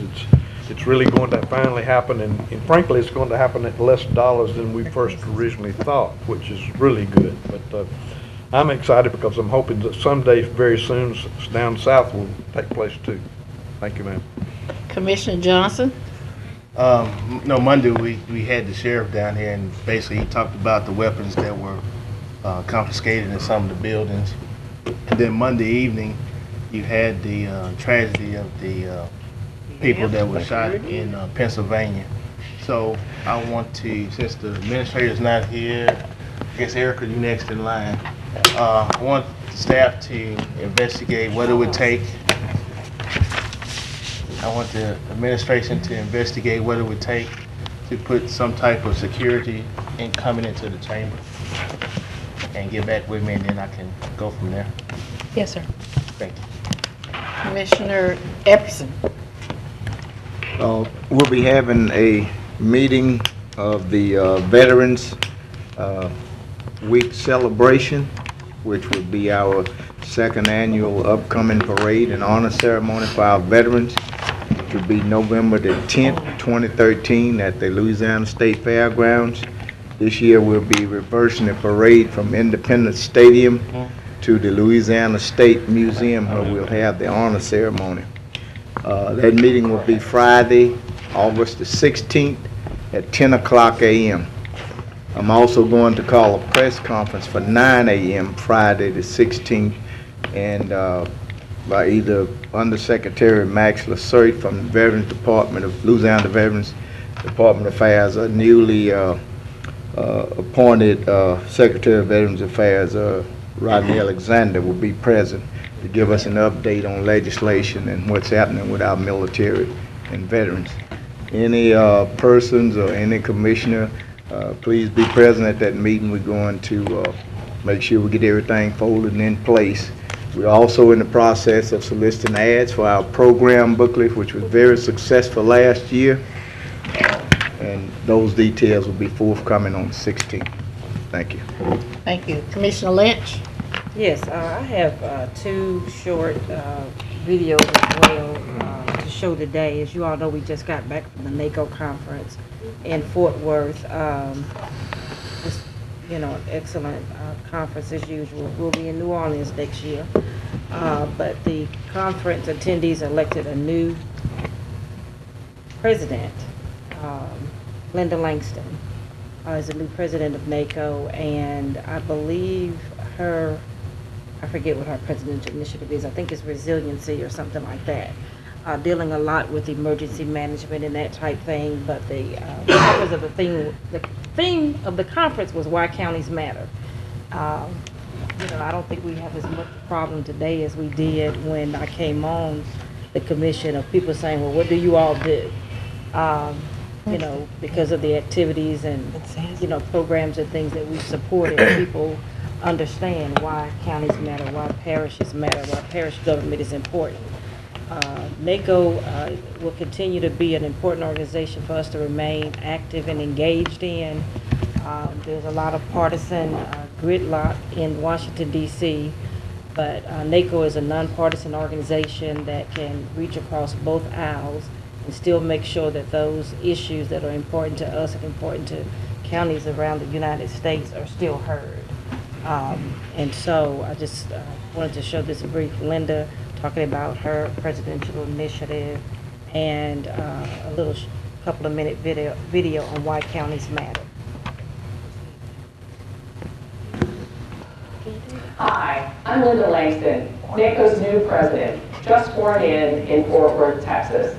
it's really going to finally happen, and frankly, it's going to happen at less dollars than we first originally thought, which is really good. But I'm excited because I'm hoping that someday, very soon, down south will take place too. Thank you, ma'am. Commissioner Johnson. No, Monday we had the sheriff down here, and basically he talked about the weapons that were confiscated in some of the buildings. And then Monday evening, you had the tragedy of the people that were shot in Pennsylvania. So I want to, since the administrator's not here, I guess Erica, you next in line. I want the staff to investigate what it would take. I want the administration to investigate what it would take to put some type of security in coming into the chamber, and get back with me, and then I can go from there. Yes, sir. Thank you. Commissioner Epperson. We'll be having a meeting of the Veterans Week celebration, which will be our second annual upcoming parade and honor ceremony for our veterans. It will be November the 10th, 2013 at the Louisiana State Fairgrounds. This year we'll be reversing the parade from Independence Stadium to the Louisiana State Museum, where we'll have the honor ceremony. That meeting will be Friday, August the 16th at 10 o'clock a.m. I'm also going to call a press conference for 9 a.m. Friday the 16th, and by either Undersecretary Max Lassert from the Veterans Department of Louisiana Veterans Department of Affairs, or newly appointed Secretary of Veterans Affairs, Rodney Alexander, will be present to give us an update on legislation and what's happening with our military and veterans. Any persons or any commissioner, please be present at that meeting. We're going to make sure we get everything folded and in place. We're also in the process of soliciting ads for our program booklet, which was very successful last year. And those details will be forthcoming on the 16th. Thank you. Thank you. Commissioner Lynch? Yes, I have 2 short videos as well to show today. As you all know, we just got back from the NACO conference in Fort Worth. Just, you know, an excellent conference as usual. We'll be in New Orleans next year. But the conference attendees elected a new president. Linda Langston is the new president of NACO, and I believe I forget what her presidential initiative is. I think it's resiliency or something like that. Dealing a lot with emergency management and that type thing. But the purpose of the theme of the conference was why counties matter. You know, I don't think we have as much problem today as we did when I came on the commission, of people saying, well, what do you all do? You know, because of the activities and, you know, programs and things that we've supported, people understand why counties matter, why parishes matter, why parish government is important. NACO will continue to be an important organization for us to remain active and engaged in. There's a lot of partisan gridlock in Washington, D.C., but NACO is a nonpartisan organization that can reach across both aisles and still make sure that those issues that are important to us and important to counties around the United States are still heard. And so I just wanted to show this brief Linda talking about her presidential initiative and a little couple of minute video on why counties matter. Hi, I'm Linda Langston, NACO's new president, just sworn in Fort Worth, Texas.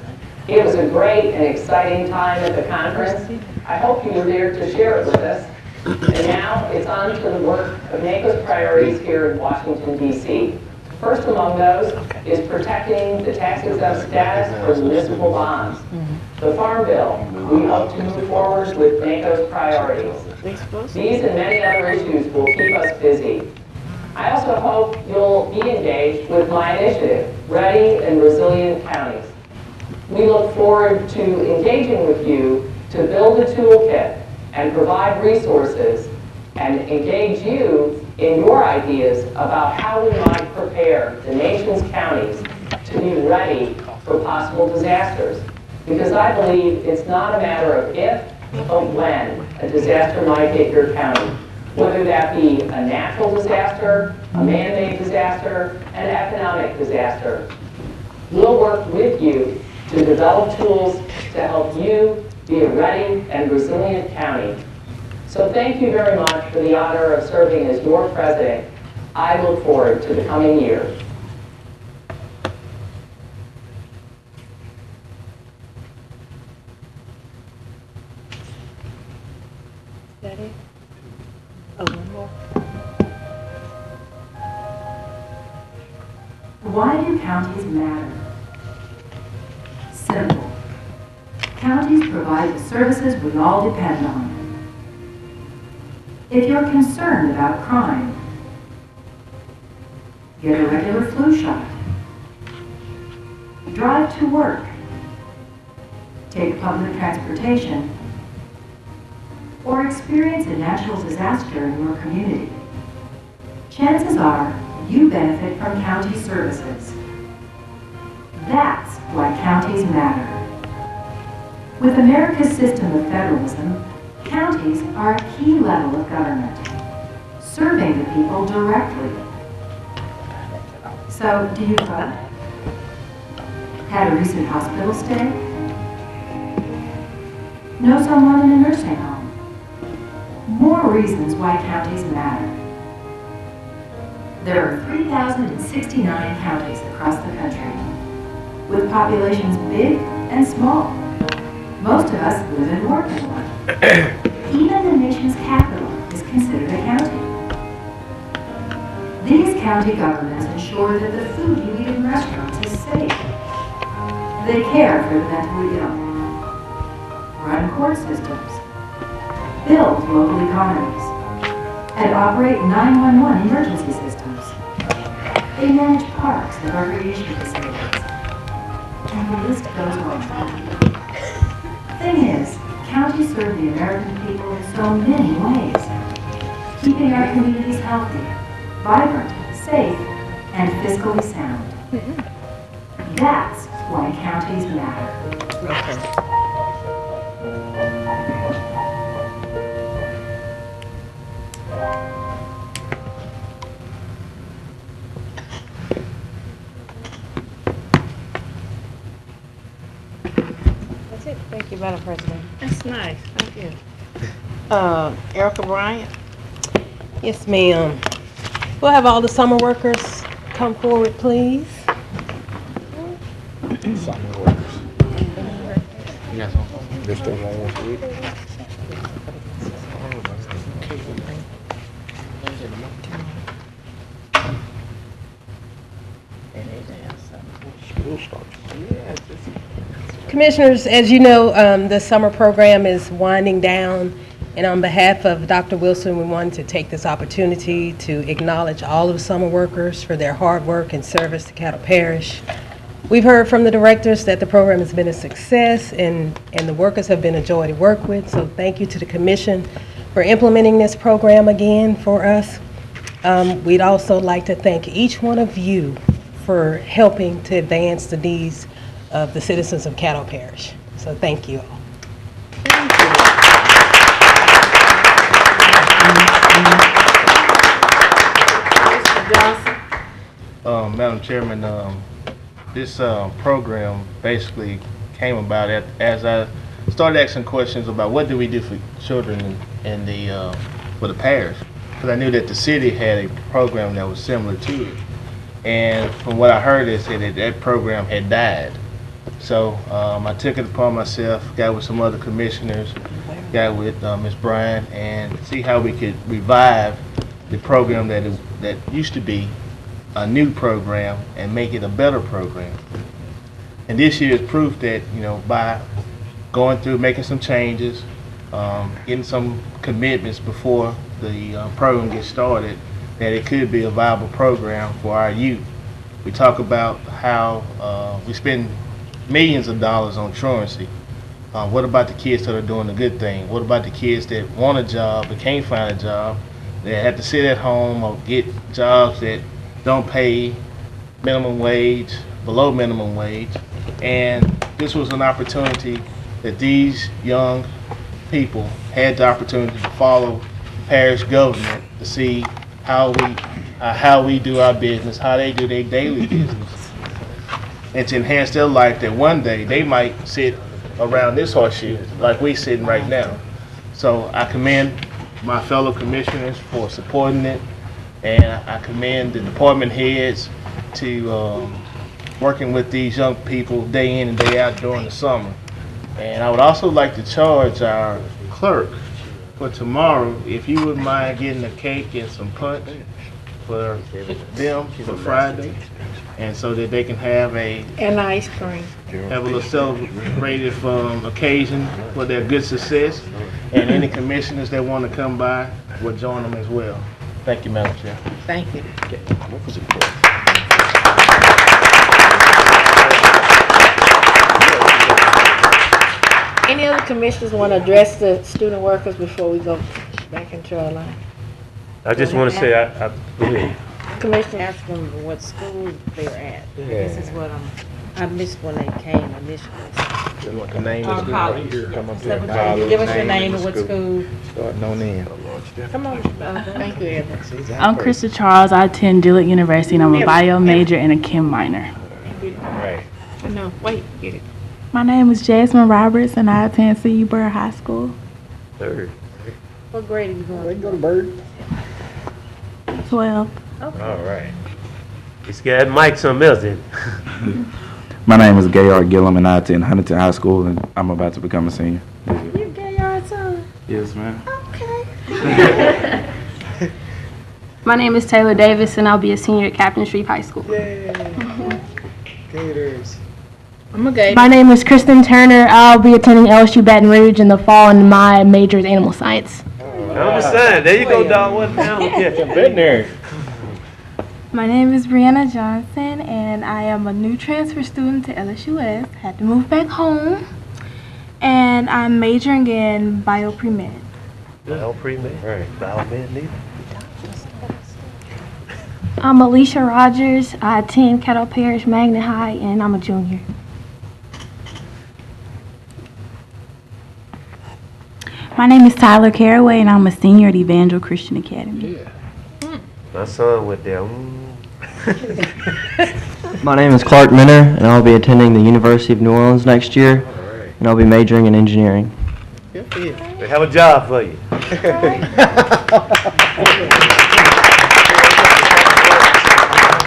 It was a great and exciting time at the conference. I hope you were there to share it with us. And now it's on to the work of NACO's priorities here in Washington, D.C. First among those is protecting the tax-exempt status for municipal bonds. The Farm Bill, we hope to move forward with NACO's priorities. These and many other issues will keep us busy. I also hope you'll be engaged with my initiative, Ready and Resilient Counties. We look forward to engaging with you to build a toolkit and provide resources and engage you in your ideas about how we might prepare the nation's counties to be ready for possible disasters. Because I believe it's not a matter of if, but when a disaster might hit your county. Whether that be a natural disaster, a man-made disaster, an economic disaster. We'll work with you to develop tools to help you be a ready and resilient county. So thank you very much for the honor of serving as your president. I look forward to the coming year. Is that it? Oh, one more. Why do counties matter? Simple. Counties provide the services we all depend on. If you're concerned about crime, get a regular flu shot. Drive to work. Take public transportation. Or experience a natural disaster in your community. Chances are you benefit from county services. That's why counties matter. With America's system of federalism, counties are a key level of government, serving the people directly. So, do you vote? Had a recent hospital stay? Know someone in a nursing home? more reasons why counties matter. There are 3,069 counties across the country, with populations big and small. Most of us live and work in one. Even the nation's capital is considered a county. These county governments ensure that the food you eat in restaurants is safe. They care for the mentally ill, run court systems, build local economies, and operate 911 emergency systems. They manage parks and recreation facilities. And the list goes on. Thing is, counties serve the American people in so many ways, keeping our communities healthy, vibrant, safe, and fiscally sound. That's why counties matter. That's it. Thank you, Madam President. That's nice. Thank you. Erica Bryant. Yes, ma'am. We'll have all the summer workers come forward, please. Summer workers. Yes. This thing I want to read. School starts. Commissioners, as you know, the summer program is winding down, and on behalf of Dr. Wilson, we wanted to take this opportunity to acknowledge all of the summer workers for their hard work and service to Caddo Parish. We've heard from the directors that the program has been a success, and the workers have been a joy to work with, so thank you to the Commission for implementing this program again for us. We'd also like to thank each one of you for helping to advance the needs of the citizens of Caddo Parish. So thank you all. Mr. Johnson. Madam Chairman, this program basically came about as I started asking questions about what do we do for children in the for the parish, because I knew that the city had a program that was similar to it, and from what I heard, they said that program had died. So I took it upon myself, got with some other commissioners, got with Ms. Bryan, and see how we could revive the program that used to be a new program and make it a better program. And this year is proof that, you know, by going through, making some changes, getting some commitments before the program gets started, that it could be a viable program for our youth. We talk about how we spend millions of dollars on truancy. What about the kids that are doing the good thing? What about the kids that want a job but can't find a job? They have to sit at home or get jobs that don't pay minimum wage, below minimum wage. And this was an opportunity that these young people had the opportunity to follow parish government to see how we do our business, how they do their daily business, and to enhance their life, that one day they might sit around this horseshoe like we sitting right now. So I commend my fellow commissioners for supporting it, and I commend the department heads to working with these young people day in and day out during the summer. And I would also like to charge our clerk for tomorrow, if you wouldn't mind getting a cake and some punch for them for Friday, and so that they can have And ice cream. have a little celebrated occasion for their good success. And any commissioners that want to come by will join them as well. Thank you, Madam Chair. Thank you. Any other commissioners want to address the student workers before we go back into our line? I just want to say, go ahead. Commissioner asked them what school they're at. This is what I missed when they came initially. You want the name of the College. school? Come up Give here. us your name and what school. Starting on in. Come on. Thank you, Evan. I'm Krista Charles. I attend Dillard University, and I'm a bio major and a chem minor. Right. No, wait, get it. My name is Jasmine Roberts, and I attend C.U. Burr High School. Third. What grade are you going? They can go to Bird. 12. All right. He's got Mike something else in. My name is Gayard Gillum, and I attend Huntington High School, and I'm about to become a senior. You Gayard's son? Yes, ma'am. Okay. My name is Taylor Davis, and I'll be a senior at Captain Street High School. Gators. I'm a gator. My name is Kristen Turner. I'll be attending LSU Baton Rouge in the fall, and my major is animal science. I'm just saying. There you go, dog. What animal? Yeah, veterinary. My name is Brianna Johnson, and I am a new transfer student to LSUS. Had to move back home, and I'm majoring in bio-pre-med. Bio-pre-med? Right. Bio-med neither. I'm Alicia Rogers. I attend Caddo Parish Magnet High, and I'm a junior. My name is Tyler Caraway, and I'm a senior at Evangel Christian Academy. My son went there. My name is Clark Minner, and I'll be attending the University of New Orleans next year, and I'll be majoring in engineering. They have a job for you.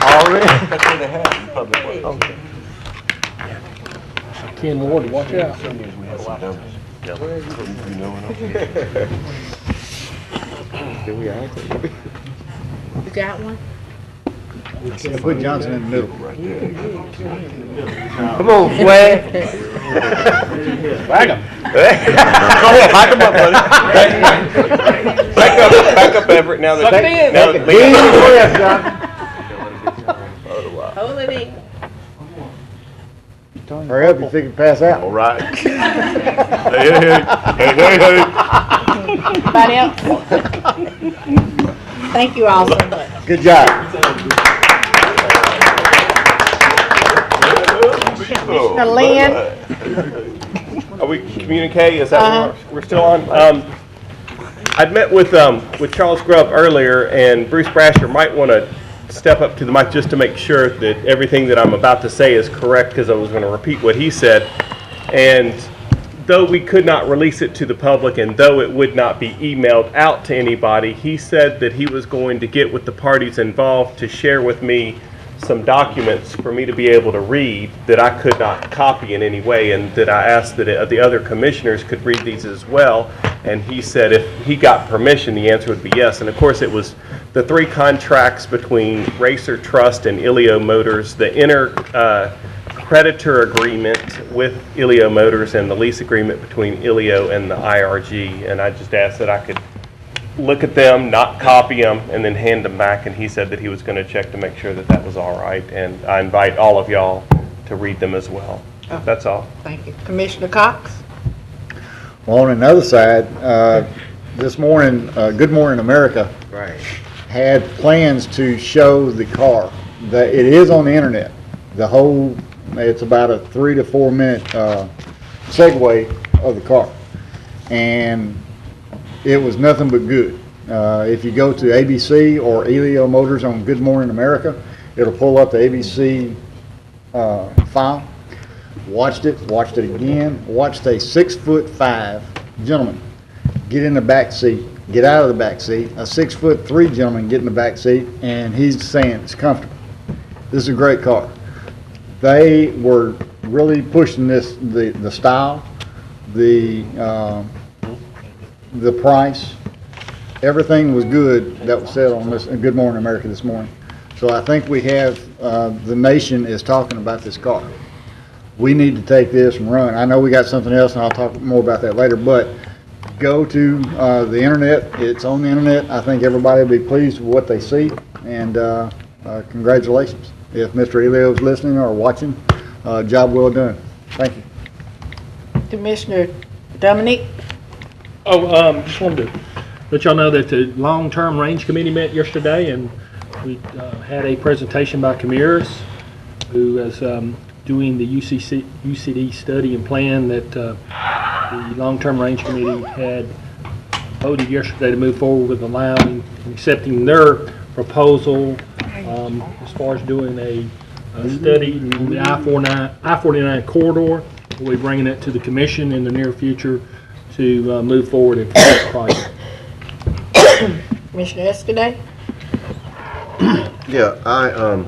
Already? That's what they have in public works. Okay. Ken Ward, watch out. You got one? Put Johnson in the middle. Come on, Swag. Wag him. Go ahead, back him up, buddy. Back up, Everett. Now Suck it in. now Suck it that Hold it in. Hurry up, you think you can pass out. All right. Anybody else? Thank you all so much. Good job. Commissioner Lynn. Are we communicating? Is that we're still on? I'd met with Charles Grubb earlier, and Bruce Brasher might want to step up to the mic just to make sure that everything that I'm about to say is correct, because I was going to repeat what he said. And though we could not release it to the public, and though it would not be emailed out to anybody, he said that he was going to get with the parties involved to share with me some documents for me to be able to read that I could not copy in any way, and that I asked that the other commissioners could read these as well. And he said if he got permission, the answer would be yes. And of course it was the 3 contracts between Racer Trust and Ilio Motors, the creditor agreement with Ilio Motors, and the lease agreement between Ilio and the IRG. And I just asked that I could look at them, not copy them, and then hand them back. And he said that he was going to check to make sure that that was all right. And I invite all of y'all to read them as well. Oh. That's all. Thank you. Commissioner Cox? Well, on another side, this morning, Good Morning America had plans to show the car. That it is on the internet. The whole, it's about a 3 to 4 minute segue of the car. And it was nothing but good. If you go to ABC or Ilio Motors on Good Morning America, it'll pull up the ABC file. Watched it again. Watched a 6'5" gentleman get in the back seat, get out of the back seat. A 6'3" gentleman get in the back seat, and he's saying it's comfortable. This is a great car. They were really pushing this, the style, the price, everything was good that was said on this Good Morning America this morning. So I think we have, the nation is talking about this car. We need to take this and run. I know we got something else, and I'll talk more about that later, but go to the internet. It's on the internet. I think everybody will be pleased with what they see, and congratulations. If Mr. Ilio is listening or watching, job well done. Thank you. Commissioner Dominique? Just wanted to let y'all know that the Long-Term Range Committee met yesterday, and we had a presentation by Camiris, who is doing the UCD study and plan that the Long-Term Range Committee had voted yesterday to move forward with allowing and accepting their proposal as far as doing a study on the I-49 corridor. We'll be bringing it to the commission in the near future to move forward in this project. Commissioner Escaday? Yeah, I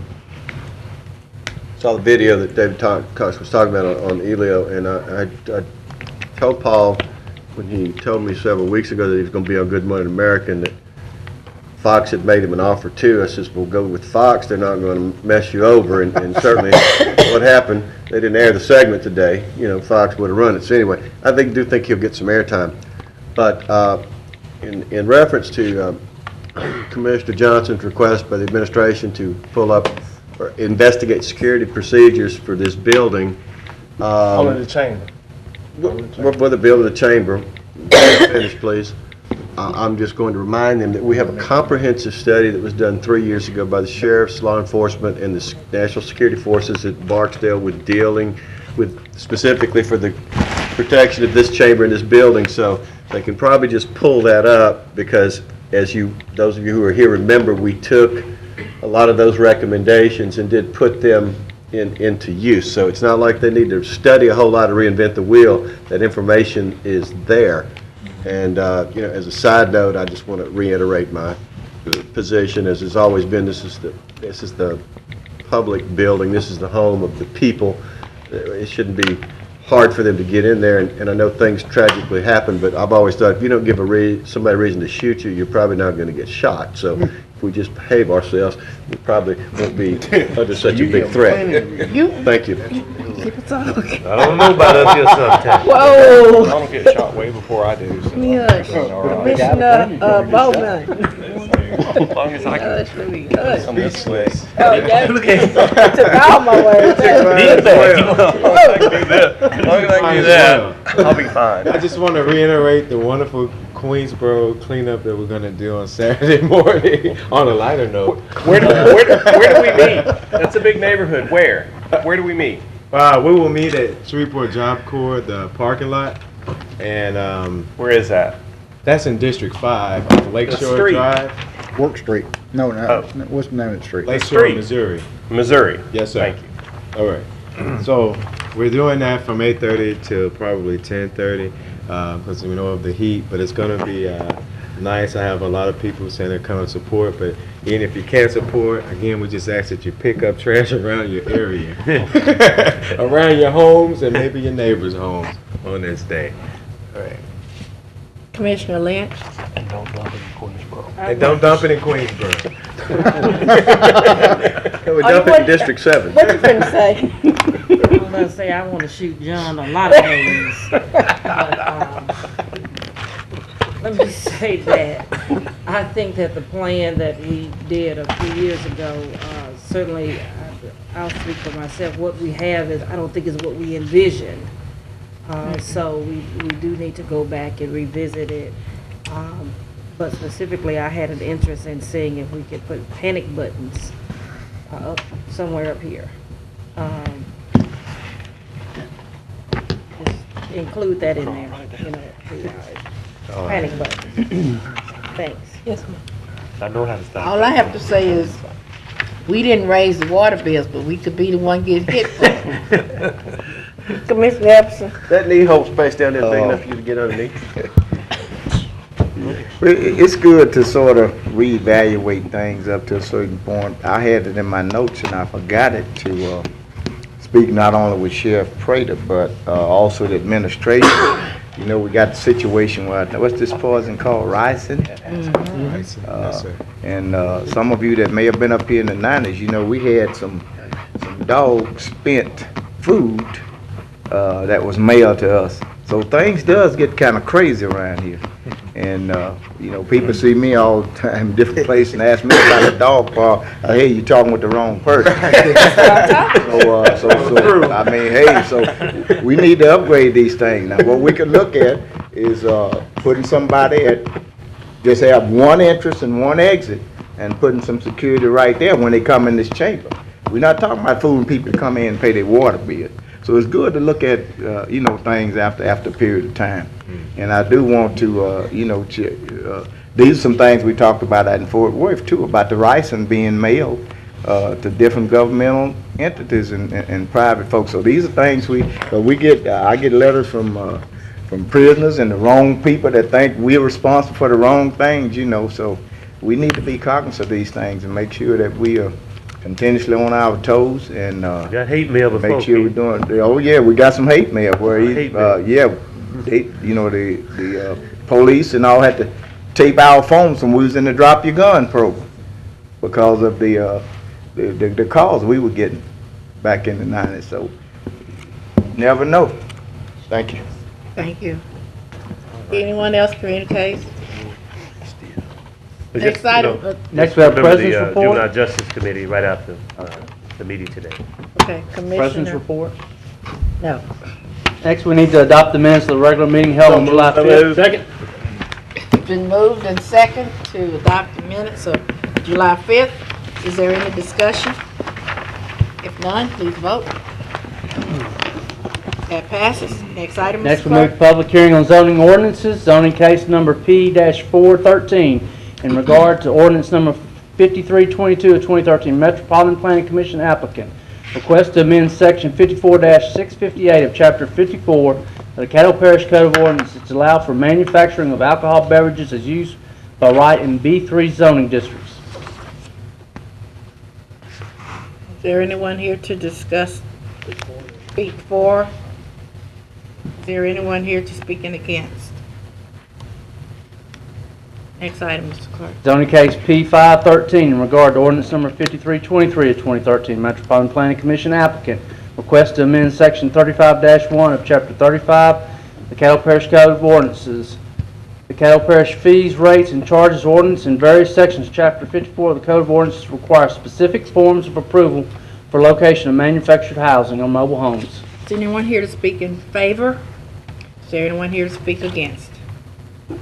saw the video that David Cox was talking about on Elio, and I told Paul when he told me several weeks ago that he was going to be on Good Morning American that Fox had made him an offer too. I says, "We'll go with Fox. They're not going to mess you over." And certainly, what happened? They didn't air the segment today. You know, Fox would have run it. So anyway, I do think he'll get some airtime. But in reference to Commissioner Johnson's request by the administration to pull up or investigate security procedures for this building. Only the chamber. For the building, the chamber. Finish, please. I'm just going to remind them that we have a comprehensive study that was done 3 years ago by the sheriffs, law enforcement, and the national security forces at Barksdale with dealing with specifically for the protection of this chamber and this building. So they can probably just pull that up because, as those of you who are here remember, we took a lot of those recommendations and did put them into use. So it's not like they need to study a whole lot to reinvent the wheel. That information is there. And you know, as a side note, I just want to reiterate my position, as has always been. This is the public building. This is the home of the people. It shouldn't be hard for them to get in there. And I know things tragically happen, but I've always thought if you don't give somebody a reason to shoot you, you're probably not going to get shot. So if we just behave ourselves, we probably won't be under such a big threat. Thank you. I don't know about us here sometimes. Whoa. I don't get shot way before I do. So Commissioner Bowman. as long as I can come this way. Oh, yeah. I took all my words. As long as I can do that, I'll be fine. I just want to reiterate the wonderful Queensboro cleanup that we're going to do on Saturday morning. On a lighter note. Where do we meet? That's a big neighborhood. Where do we meet? We will meet at Shreveport Job Corps, the parking lot. And where is that? That's in District 5 off Lakeshore Drive. Work Street. No. What's the name of the street? Lakeshore, Missouri. Missouri. Yes, sir. Thank you. All right. So we're doing that from 8:30 till probably 10:30 because we know of the heat, but it's going to be nice. I have a lot of people saying they're coming to support, but even if you can't support, again, we just ask that you pick up trash around your area, around your homes and maybe your neighbors' homes on this day. All right. Commissioner Lynch. And don't dump it in Queensboro. And don't dump it in Queensboro. We dump it in District 7. What you finna say? I was going to say I want to shoot John a lot of ways. Let me say that I think that the plan that we did a few years ago, certainly I'll speak for myself, what we have is, I don't think is what we envisioned. So we do need to go back and revisit it. But specifically, I had an interest in seeing if we could put panic buttons up somewhere up here. Just include that in there, you know, panic buttons. Thanks. Yes, ma'am. I know how to stop. All I have to say is, we didn't raise the water bills, but we could be the one getting hit for it. Commissioner Epson. That knee hole space down there big enough for you to get underneath. It's good to sort of reevaluate things up to a certain point. I had it in my notes and I forgot it to speak not only with Sheriff Prater, but also the administration. You know, we got the situation where, what's this poison called, ricin? Ricin, yes, sir. And some of you that may have been up here in the 90s, you know, we had some dog spent food that was mailed to us. So things does get kind of crazy around here. And, you know, people see me all the time in different places and ask me about the dog park. I hear you talking with the wrong person. So, I mean, hey, so we need to upgrade these things. Now, what we could look at is putting somebody at, just have one entrance and one exit and putting some security right there when they come in this chamber. We're not talking about fooling people to come in and pay their water bill. So it's good to look at, you know, things after a period of time. And I do want to, you know, these are some things we talked about out in Fort Worth too, about the ricin being mailed to different governmental entities and private folks. So these are things we get. I get letters from prisoners and the wrong people that think we're responsible for the wrong things, you know. So we need to be cognizant of these things and make sure that we are continuously on our toes and Got hate mail before. make sure we're doing. Oh yeah, we got some hate mail where Hate mail. yeah, they, you know, the police and all had to tape our phones when we was in the drop your gun program because of the calls we were getting back in the 90s. So never know. Thank you. Thank you. Anyone else communicate? Next item. Next we have President's the report. Juvenile Justice Committee right after the meeting today. Okay, President's Commissioner. report. No. Next, we need to adopt the minutes of the regular meeting held on July 5th. Second. It's been moved and second to adopt the minutes of July 5th. Is there any discussion? If none, please vote. That passes. Next item, Next, Mr. we move Clerk. to public hearing on zoning ordinances, zoning case number P-413, in regard to ordinance number 5322 of 2013, Metropolitan Planning Commission applicant. Request to amend section 54-658 of chapter 54 of the Caddo Parish Code of Ordinances to allow for manufacturing of alcohol beverages as used by right in B3 zoning districts. Is there anyone here to discuss speak for? Is there anyone here to speak in against? Next item, Mr. Clerk. Zoning case P-513 in regard to ordinance number 5323 of 2013, Metropolitan Planning Commission applicant. Request to amend section 35-1 of chapter 35, the Caddo Parish Code of Ordinances. The Caddo Parish fees, rates, and charges ordinance in various sections of chapter 54 of the Code of Ordinances require specific forms of approval for location of manufactured housing on mobile homes. Is anyone here to speak in favor? Is there anyone here to speak against?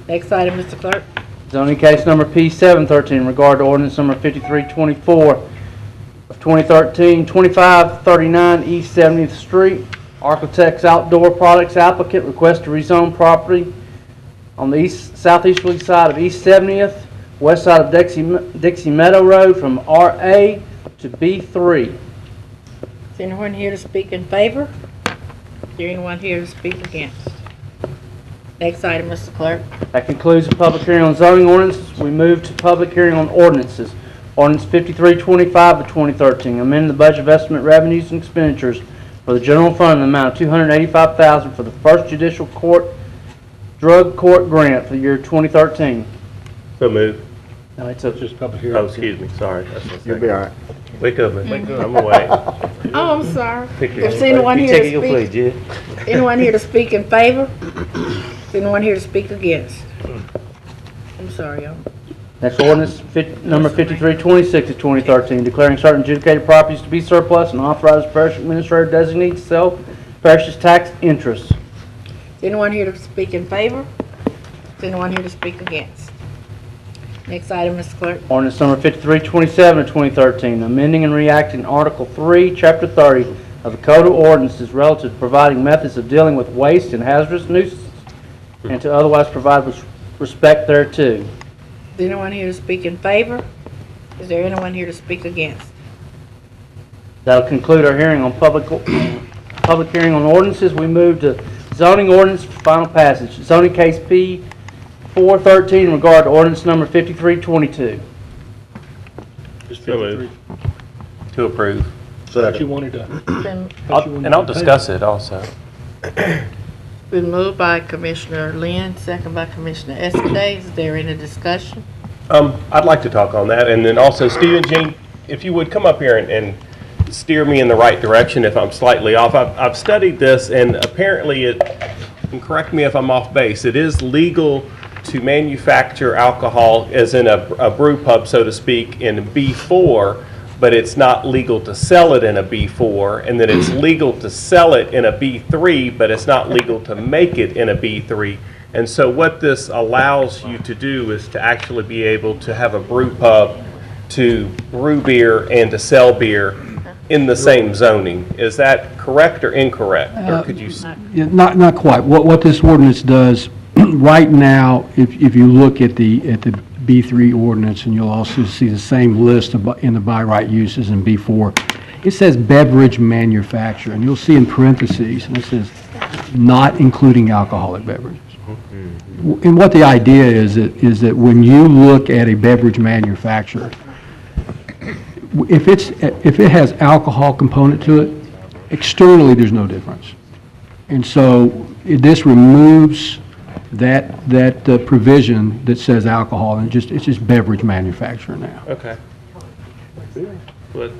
Next item, Mr. Clerk. Zoning case number P-713 in regard to ordinance number 5324 of 2013, 2539 East 70th Street. Architects Outdoor Products applicant request to rezone property on the southeasterly side of East 70th, west side of Dixie Meadow Road from RA to B3. Is anyone here to speak in favor? Is there anyone here to speak against? Next item, Mr. Clerk. That concludes the public hearing on zoning ordinances. We move to public hearing on ordinances. Ordinance 5325 of 2013, amend the budget of estimate revenues and expenditures for the general fund in the amount of $285,000 for the first judicial court drug court grant for the year 2013. So moved. No, it's Just public hearing. Oh, excuse me, sorry. You'll be all right. Wake up, man. Wake up. I'm away. Oh, I'm sorry. Pick your Is anyone you here take to it, you'll play, speak? Jed. Anyone here to speak in favor? Is anyone here to speak against? I'm sorry, y'all. Next ordinance, number 5326 of 2013, declaring certain adjudicated properties to be surplus and authorized parish administrator designate to sell parish's tax interest. Is anyone here to speak in favor? Is anyone here to speak against? Next item, Mr. Clerk. Ordinance number 5327 of 2013, amending and reacting Article 3, Chapter 30 of the Code of Ordinances relative to providing methods of dealing with waste and hazardous nuisances, and to otherwise provide with respect thereto. Is anyone here to speak in favor? Is there anyone here to speak against? That'll conclude our hearing on public hearing on ordinances. We move to zoning ordinance for final passage. Zoning case P-413 in regard to ordinance number 5322. Just So moved. 53. To approve. Thought you wanted to. And I'll discuss it also. Been moved by Commissioner Lynn, second by Commissioner Escudé. Is there any discussion? I'd like to talk on that, and then also Stephen, Jean, if you would come up here and steer me in the right direction if I'm slightly off. I've studied this, and apparently and correct me if I'm off base, it is legal to manufacture alcohol as in a brew pub, so to speak, in B4, but it's not legal to sell it in a B4, and then it's legal to sell it in a B3, but it's not legal to make it in a B3. And so what this allows you to do is to actually be able to have a brew pub to brew beer and to sell beer in the same zoning. Is that correct or incorrect? Or could you? Yeah, not quite. What this ordinance does right now, if you look at the B3 ordinance, and you'll also see the same list in the by right uses in B4, it says beverage manufacturer, and you'll see in parentheses, and it says not including alcoholic beverages. And what the idea is that when you look at a beverage manufacturer, if it has alcohol component to it, externally there's no difference. And so this removes that provision that says alcohol, and it's just beverage manufacturer now. Okay. But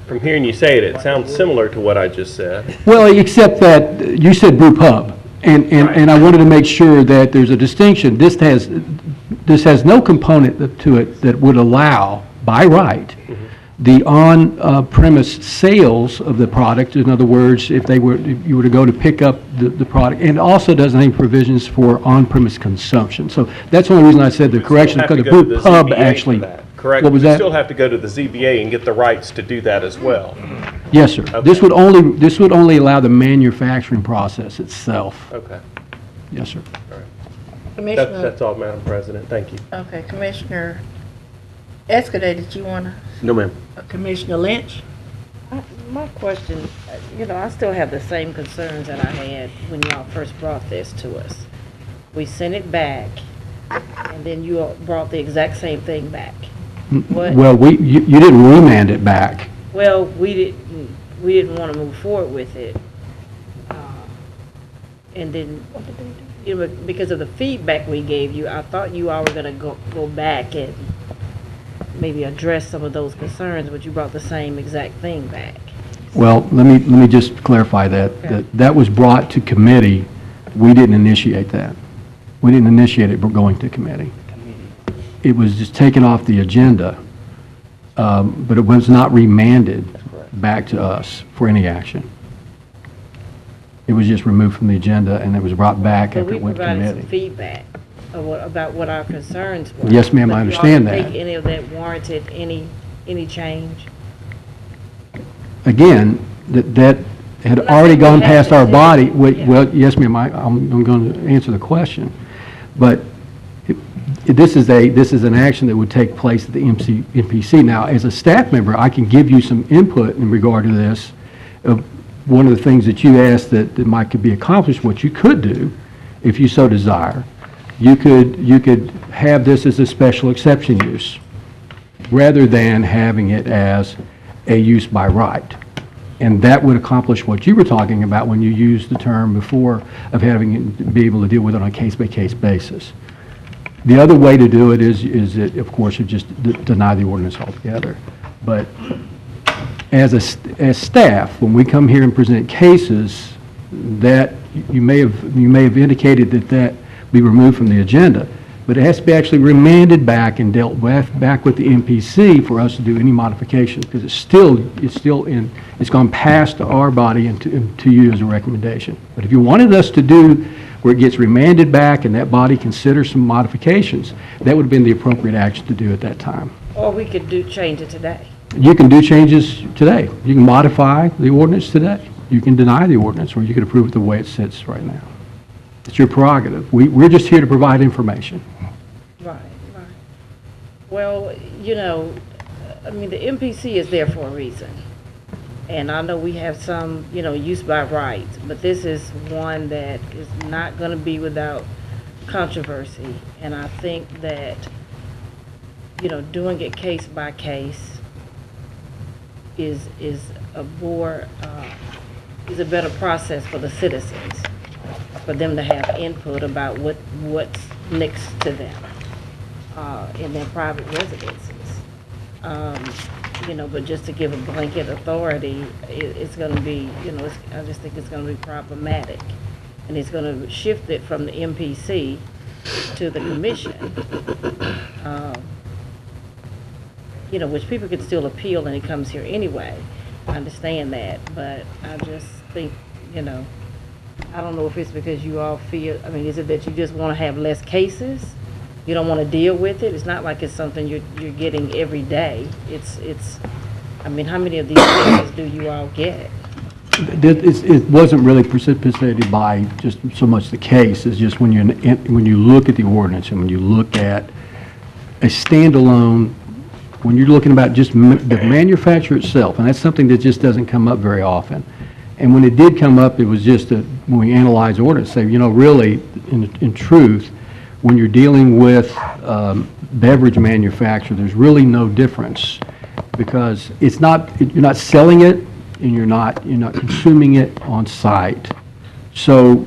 from hearing you say it, it sounds similar to what I just said. Well, except that you said brew pub, and I wanted to make sure that there's a distinction. This has no component to it that would allow, by right, the on-premise sales of the product. In other words, if you were to go to pick up the product, and it also doesn't have any provisions for on-premise consumption. So that's the only reason I said the correction, because the brew pub actually. Correct. What was You that? still have to go to the ZBA and get the rights to do that as well. Yes, sir. Okay. This would only allow the manufacturing process itself. Okay. Yes, sir. Commissioner. That's all, Madam President. Thank you. Okay, Commissioner Escaday, did you want to? No, ma'am. Commissioner Lynch? My question, I still have the same concerns that I had when y'all first brought this to us. We sent it back, and then you all brought the exact same thing back. What? Well, you didn't remand it back. Well, we didn't want to move forward with it. And then, because of the feedback we gave you, I thought you all were going to go back and maybe address some of those concerns, but you brought the same exact thing back. Well, let me just clarify that. Okay. That was brought to committee. We didn't initiate that. We didn't initiate it going to committee. It was just taken off the agenda, but it was not remanded back to us for any action. It was just removed from the agenda, and it was brought back after it went to We provided committee. some feedback about what our concerns were. Yes, ma'am, I understand But you all that. didn't think any of that warranted any change? Again, that had already gone past our body. Well, yes, ma'am, I'm going to answer the question. But this is an action that would take place at the MPC. Now, as a staff member, I can give you some input in regard to this. One of the things that you asked that might could be accomplished, what you could do, if you so desire, you could have this as a special exception use, rather than having it as a use by right. And that would accomplish what you were talking about when you used the term before of having it be able to deal with it on a case-by-case basis. The other way to do it is that, of course, you just deny the ordinance altogether. But as staff, when we come here and present cases, that you may have indicated that be removed from the agenda, but it has to be actually remanded back and dealt with back with the MPC for us to do any modifications, because it's gone past our body and to you as a recommendation. But if you wanted us to do where it gets remanded back and that body considers some modifications, that would have been the appropriate action to do at that time. Or we could change it today. You can do changes today. You can modify the ordinance today. You can deny the ordinance, or you can approve it the way it sits right now. It's your prerogative. We're just here to provide information. Right. Well, I mean, the MPC is there for a reason. And I know we have some, use by rights, but this is one that is not going to be without controversy. And I think that, doing it case by case is a better process for the citizens, for them to have input about what's next to them in their private residences. But just to give a blanket authority, it's going to be, I just think it's going to be problematic. And it's going to shift it from the MPC to the commission, which people can still appeal and it comes here anyway. I understand that, but I just think, I don't know if it's because you all feel, is it that you just want to have less cases? You don't want to deal with it? It's not like it's something you're getting every day. How many of these cases do you all get? It wasn't really precipitated by just so much the case. It's just when you look at the ordinance and when you look at a standalone, when you're looking about just the manufacturer itself, and that's something that just doesn't come up very often. And when it did come up, it was just that when we analyzed the ordinance, say, you know, really, in truth, when you're dealing with beverage manufacturer, there's really no difference, because it's not, you're not selling it and you're not consuming it on site. So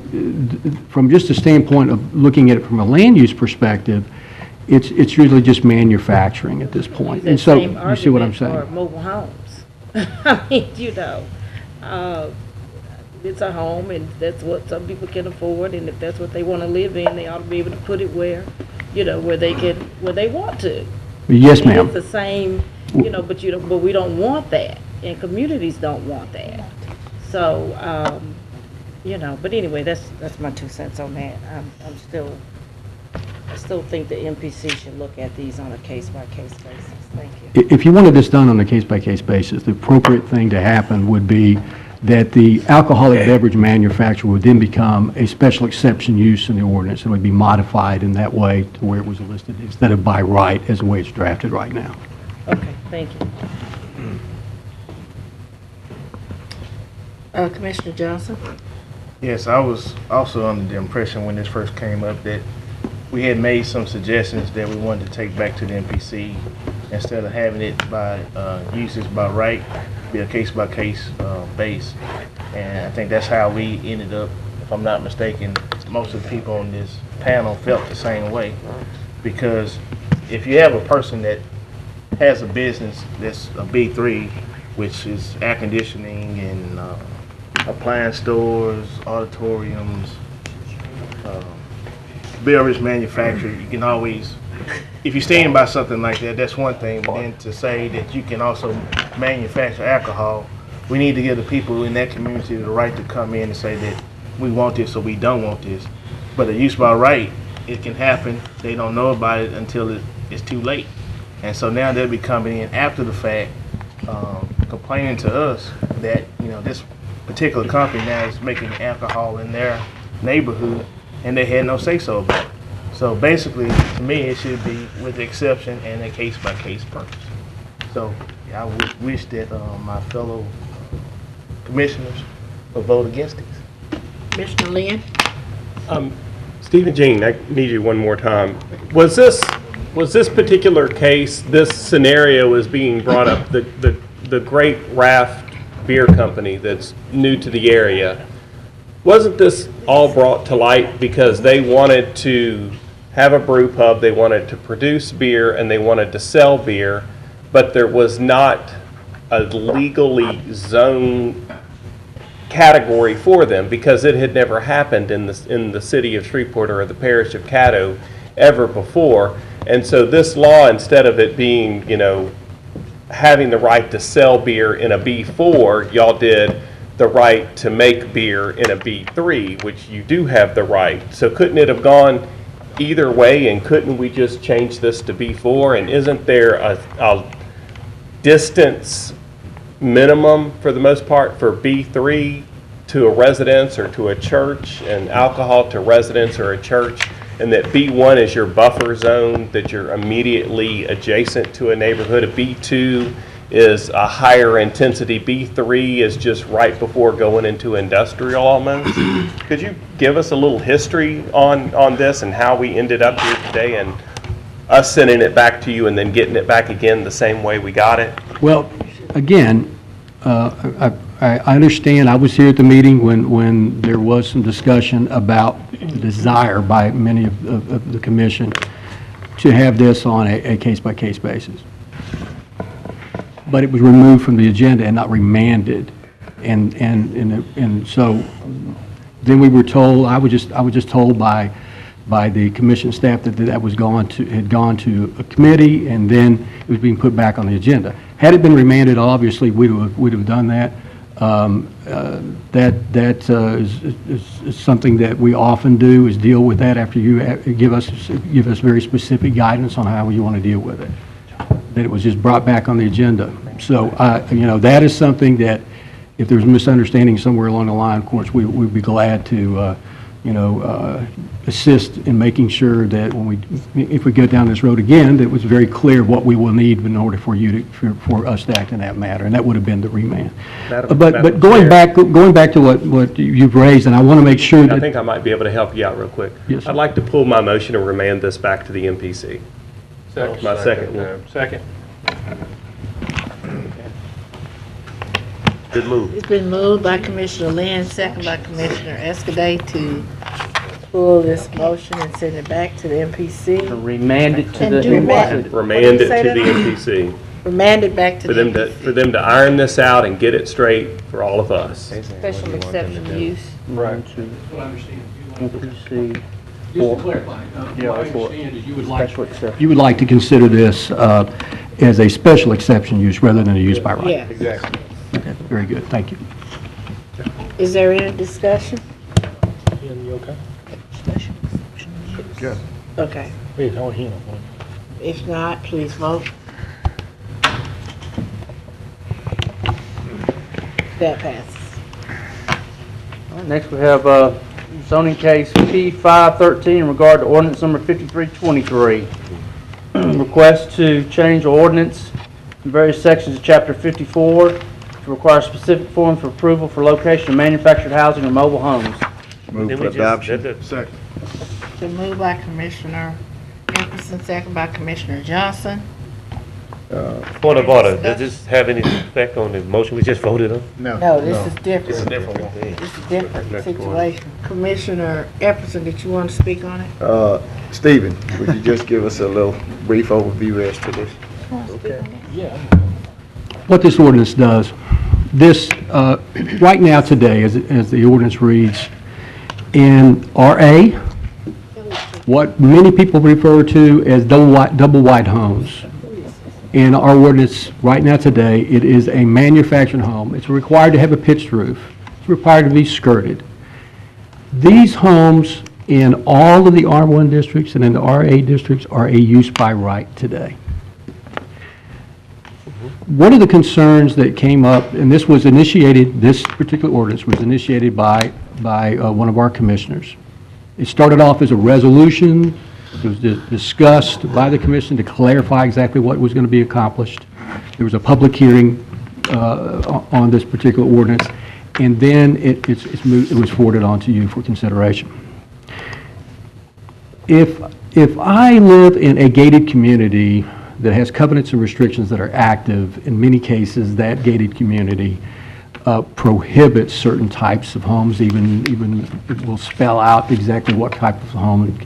from just a standpoint of looking at it from a land use perspective, it's usually just manufacturing at this point. And so, you see what I'm saying? Or mobile homes. I mean, you know, it's a home, and that's what some people can afford, and if that's what they want to live in, they ought to be able to put it where, you know, where they want to. Yes, ma'am. It's the same, you know, but we don't want that, and communities don't want that. So, you know, but anyway, that's my 2 cents on that. I still think the MPC should look at these on a case-by-case basis. Thank you. If you wanted this done on a case-by-case basis, the appropriate thing to happen would be that the alcoholic beverage manufacturer would then become a special exception use in the ordinance, and would be modified in that way to where it was listed instead of by right as the way it's drafted right now. Okay, thank you. Commissioner Johnson? Yes, I was also under the impression when this first came up that we had made some suggestions that we wanted to take back to the MPC instead of having it by uses by right, be a case-by-case base. And I think that's how we ended up, if I'm not mistaken, most of the people on this panel felt the same way. Because if you have a person that has a business that's a B3, which is air conditioning and appliance stores, auditoriums, beverage manufacturer, you can always, if you're standing by something like that, that's one thing, but then to say that you can also manufacture alcohol, we need to give the people in that community the right to come in and say that we want this or we don't want this. But the use by right, it can happen, they don't know about it until it's too late. And so now they'll be coming in after the fact, complaining to us that, you know, this particular company now is making alcohol in their neighborhood, and they had no say-so about it. So basically, to me, it should be with the exception and a case-by-case purpose. So I would wish that my fellow commissioners would vote against this. Commissioner Lynn? Steve and Jean, I need you one more time. Was this particular case, this scenario is being brought up, the Great Raft Beer Company that's new to the area, wasn't this all brought to light because they wanted to have a brew pub, they wanted to produce beer, and they wanted to sell beer, but there was not a legally zoned category for them because it had never happened in the city of Shreveport or the parish of Caddo ever before. And so this law, instead of it being, you know, having the right to sell beer in a B4, y'all did the right to make beer in a B3, which you do have the right. So couldn't it have gone either way, and couldn't we just change this to B4? And isn't there a distance minimum for the most part for B3 to a residence or to a church, and alcohol to residence or a church, and that B1 is your buffer zone, that you're immediately adjacent to a neighborhood? A B2 is a higher intensity. B3 is just right before going into industrial almost. Could you give us a little history on this and how we ended up here today, and us sending it back to you and then getting it back again the same way we got it? Well, again, I understand. I was here at the meeting when there was some discussion about the desire by many of the commission to have this on a case-by-case basis. But it was removed from the agenda and not remanded, and so then we were told. I was just told by the commission staff that that had gone to a committee, and then it was being put back on the agenda. Had it been remanded, obviously we'd have done that. That is something that we often do, is deal with that after you give us very specific guidance on how you want to deal with it. That it was just brought back on the agenda. So, you know, that is something that if there's a misunderstanding somewhere along the line, of course, we'd be glad to assist in making sure that if we go down this road again, that it was very clear what we will need in order for for us to act in that matter, and that would have been the remand. But going back to what you've raised, and I want to make sure that I think I might be able to help you out real quick. Yes, sir. I'd like to pull my motion and remand this back to the MPC. My second one. Second. Good move. It's been moved by Commissioner Lynn, second by Commissioner Escaday to pull this motion and send it back to the MPC. Remand it to And the do what? Remand it to the MPC. Remand it back to For the them to, MPC. for them to iron this out and get it straight for all of us. Special exception use. Right. MPC. Just to clarify, Yeah, what I for understand is special exception. you would like to consider this as a special exception use rather than a use by right. Yeah. Exactly. Okay, very good, thank you. Is there any discussion? Ian, you okay? Good. Okay. Wait, hold on. If not, please vote. That passes. All right, next we have zoning case P513 in regard to ordinance number 5323. Request to change ordinance in various sections of chapter 54 to require specific forms for approval for location of manufactured housing or mobile homes. Move for adoption. Second. Been moved by Commissioner Nicholson, second by Commissioner Johnson. Point of order, does this have any effect on the motion we just voted on? No, this is different. It's a different one. This is a different situation. Commissioner Epperson, did you want to speak on it? Stephen, would you just give us a little brief overview as to this? What this ordinance does, this, right now today, as the ordinance reads, in RA, what many people refer to as double wide homes. In our ordinance right now today, it is a manufactured home. It's required to have a pitched roof. It's required to be skirted. These homes in all of the R1 districts and in the RA districts are a use by right today. One of the concerns that came up, and this was initiated, this particular ordinance was initiated by one of our commissioners. It started off as a resolution. It was discussed by the commission to clarify exactly what was going to be accomplished. There was a public hearing on this particular ordinance, and then it was forwarded on to you for consideration. If I live in a gated community that has covenants and restrictions that are active, in many cases that gated community prohibits certain types of homes, even it will spell out exactly what type of home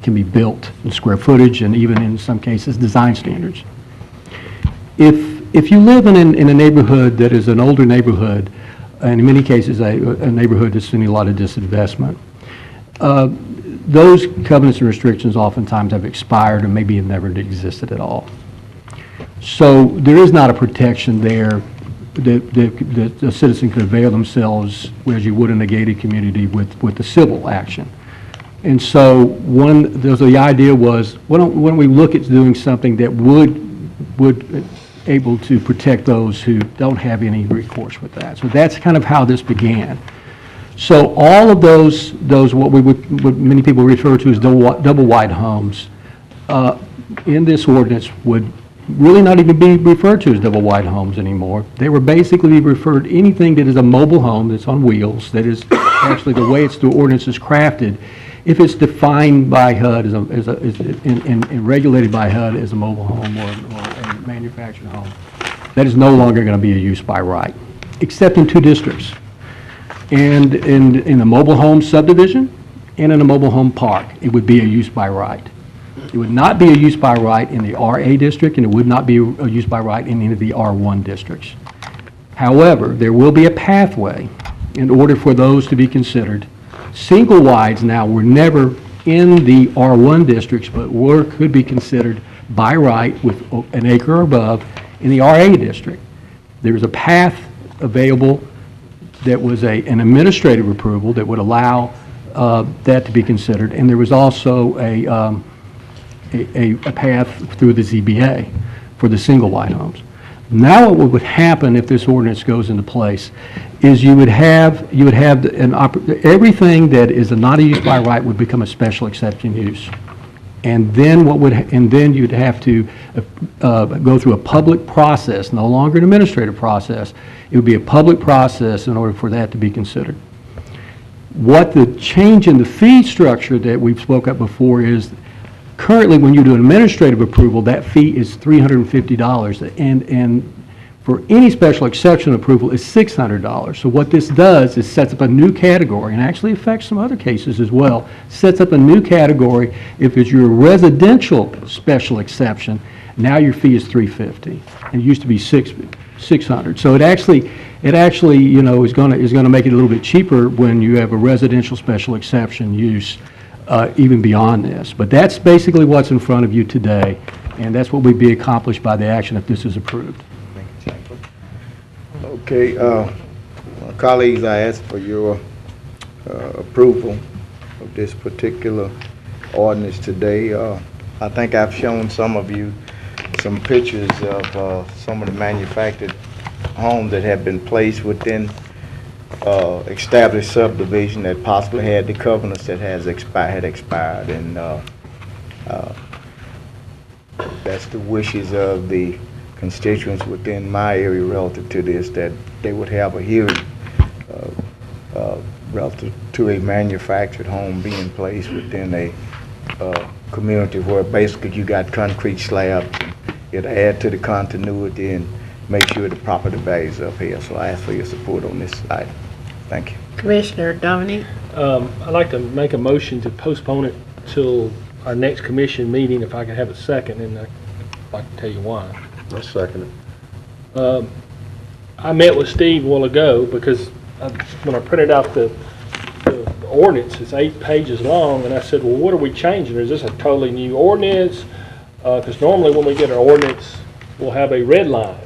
can be built in square footage and even in some cases design standards. If you live in a neighborhood that is an older neighborhood, and in many cases a neighborhood that's seeing a lot of disinvestment, those covenants and restrictions oftentimes have expired or maybe have never existed at all. So there is not a protection there that the citizen could avail themselves as you would in a gated community with the civil action. And so the idea was, why don't we look at doing something that would able to protect those who don't have any recourse with that. So that's kind of how this began. So all of those what many people refer to as double wide homes in this ordinance would really not even be referred to as double wide homes anymore. They were basically referred to anything that is a mobile home that's on wheels, that is actually the way the ordinance is crafted. If it's defined by HUD and regulated by HUD as a mobile home or a manufactured home, that is no longer going to be a use by right, except in two districts. And in a mobile home subdivision and in a mobile home park, it would be a use by right. It would not be a use by right in the RA district, and it would not be a use by right in any of the R1 districts. However, there will be a pathway in order for those to be considered. Single wides now were never in the R1 districts, but could be considered by right with an acre or above in the RA district. There was a path available that was an administrative approval that would allow that to be considered, and there was also a path through the ZBA for the single wide homes. Now what would happen if this ordinance goes into place is you would have everything that is not a use by right would become a special exception use. And then you'd have to go through a public process, no longer an administrative process. It would be a public process in order for that to be considered. What the change in the fee structure that we've spoke up before is, currently when you do an administrative approval, that fee is $350, and for any special exception approval is $600. So what this does is sets up a new category, and actually affects some other cases as well, sets up a new category. If it's your residential special exception, now your fee is $350, and it used to be $600. So it actually you know, is going to make it a little bit cheaper when you have a residential special exception use, even beyond this. But that's basically what's in front of you today, and that's what would be accomplished by the action if this is approved. Okay, colleagues, I ask for your approval of this particular ordinance today. I think I've shown some of you some pictures of some of the manufactured homes that have been placed within established subdivision that possibly had the covenants that had expired, and that's the wishes of the constituents within my area relative to this, that they would have a hearing relative to a manufactured home being placed within a community where basically you got concrete slabs. It'll add to the continuity and make sure the property values up here. So I ask for your support on this item. Thank you. Commissioner Dominique? I'd like to make a motion to postpone it till our next commission meeting, if I can have a second, and I'd like to tell you why. I'll second it. I met with Steve a while ago because when I printed out the ordinance, it's 8 pages long, and I said, well, what are we changing? Is this a totally new ordinance? Because normally when we get our ordinance, we'll have a red line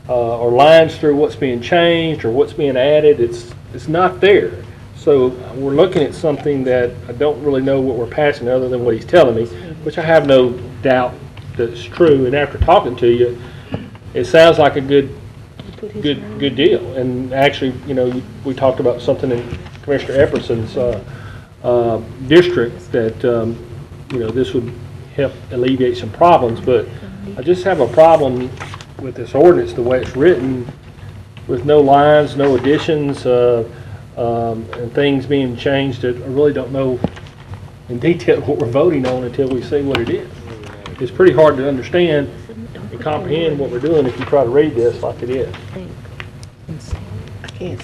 or lines through what's being changed or what's being added. It's not there. So we're looking at something that I don't really know what we're passing other than what he's telling me, which I have no doubt that's true. And after talking to you, it sounds like a good deal. And actually, you know, we talked about something in Commissioner Epperson's district that you know, this would help alleviate some problems. But I just have a problem with this ordinance the way it's written, with no lines, no additions, and things being changed that I really don't know in detail what we're voting on until we see what it is. It's pretty hard to understand and comprehend what we're doing if you try to read this like it is. I can't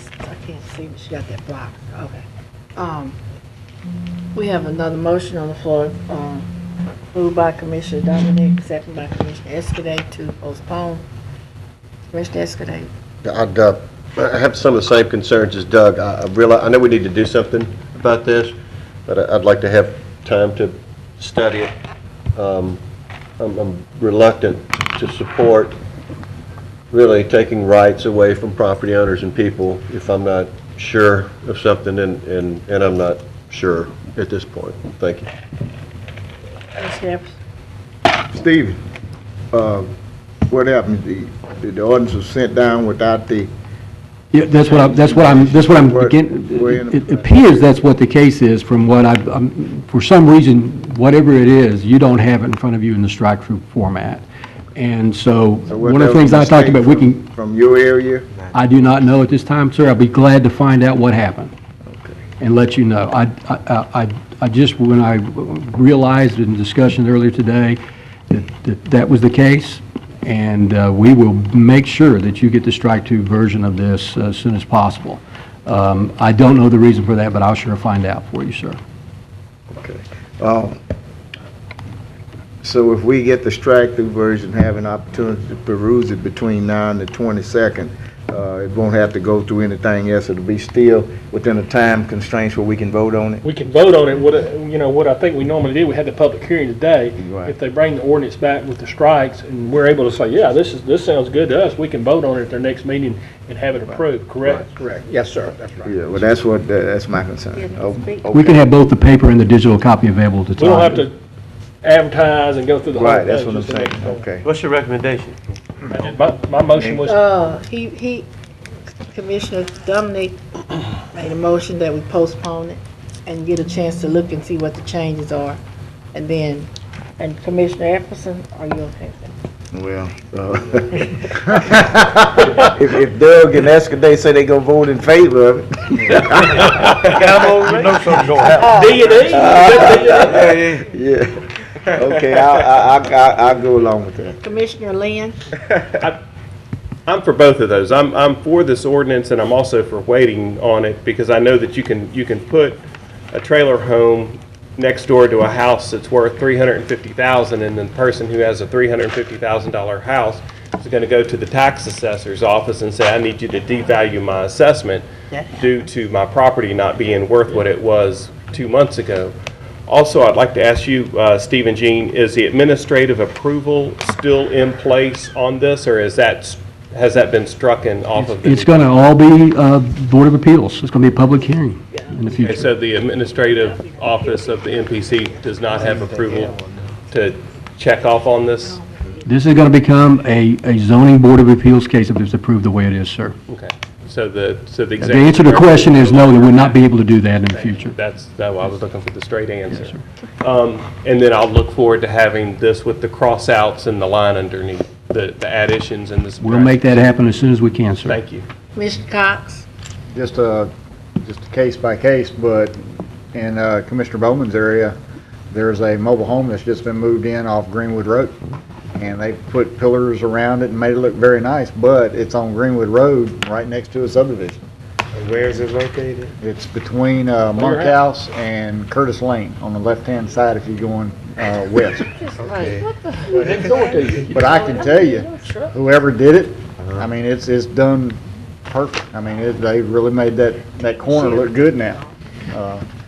see, but she got that block. Okay. We have another motion on the floor, moved by Commissioner Dominic, second by Commissioner Escudate to postpone. Commissioner Escudate. I have some of the same concerns as Doug. I know we need to do something about this, but I'd like to have time to study it. I'm reluctant to support really taking rights away from property owners and people if I'm not sure of something, and I'm not sure at this point. Thank you. Steve, what happened? The ordinance was sent down without the. Yeah, that's what I'm beginning. It appears that's what the case is. From what for some reason, whatever it is, you don't have it in front of you in the strike-through format. And so one of the things I talked about, we can. From your area? I do not know at this time, sir. I'll be glad to find out what happened. Okay. And let you know. I just, when I realized in discussion earlier today that was the case, and we will make sure that you get the strike-through version of this as soon as possible. I don't know the reason for that, but I'll sure find out for you, sir. Okay. So if we get the strike-through version, have an opportunity to peruse it between now and the 22nd, it won't have to go through anything else. It'll be still within the time constraints where we can vote on it. We can vote on it. What I think we normally do, we had the public hearing today. Right. If they bring the ordinance back with the strikes and we're able to say, yeah, this sounds good to us, we can vote on it at their next meeting and have it approved. Correct? Right. Correct. Yes, sir. That's right. Yeah, well, that's my concern. Okay. We can have both the paper and the digital copy available at the time. We don't have to advertise and go through the whole thing. Right, that's what I'm saying. Okay. What's your recommendation? My motion was, Commissioner Dominic made a motion that we postpone it and get a chance to look and see what the changes are. And then, and Commissioner Epperson, are you okay with that? Well, if Doug and Escadé say they gonna vote in favor of it. You know something's gonna happen. Yeah. Okay, I'll go along with that. Commissioner Lynn? I'm for both of those. I'm for this ordinance, and I'm also for waiting on it, because I know that you can put a trailer home next door to a house that's worth $350,000, and the person who has a $350,000 house is going to go to the tax assessor's office and say, I need you to devalue my assessment due to my property not being worth what it was 2 months ago. Also, I'd like to ask you, Steve and Jean, is the administrative approval still in place on this, or has that been strucken off of the... It's going to all be Board of Appeals. It's going to be a public hearing in the future. Okay, so the administrative office of the MPC does not have approval to check off on this? This is going to become a zoning Board of Appeals case if it's approved the way it is, sir. Okay. So the The answer to the question is no, they would not be able to do that in the future. That's I was looking for the straight answer. Yes, and then I'll look forward to having this with the cross outs and the line underneath, the additions and this. We'll make that happen as soon as we can, sir. Thank you. Commissioner Cox? Just a case by case, but in Commissioner Bowman's area, there's a mobile home that's just been moved in off Greenwood Road. And they put pillars around it and made it look very nice, but it's on Greenwood Road right next to a subdivision. And where is it located? It's between Monk House and Curtis Lane on the left-hand side if you're going west. Okay. But I can tell you, whoever did it, I mean, it's done perfect. I mean, they really made that corner look good now.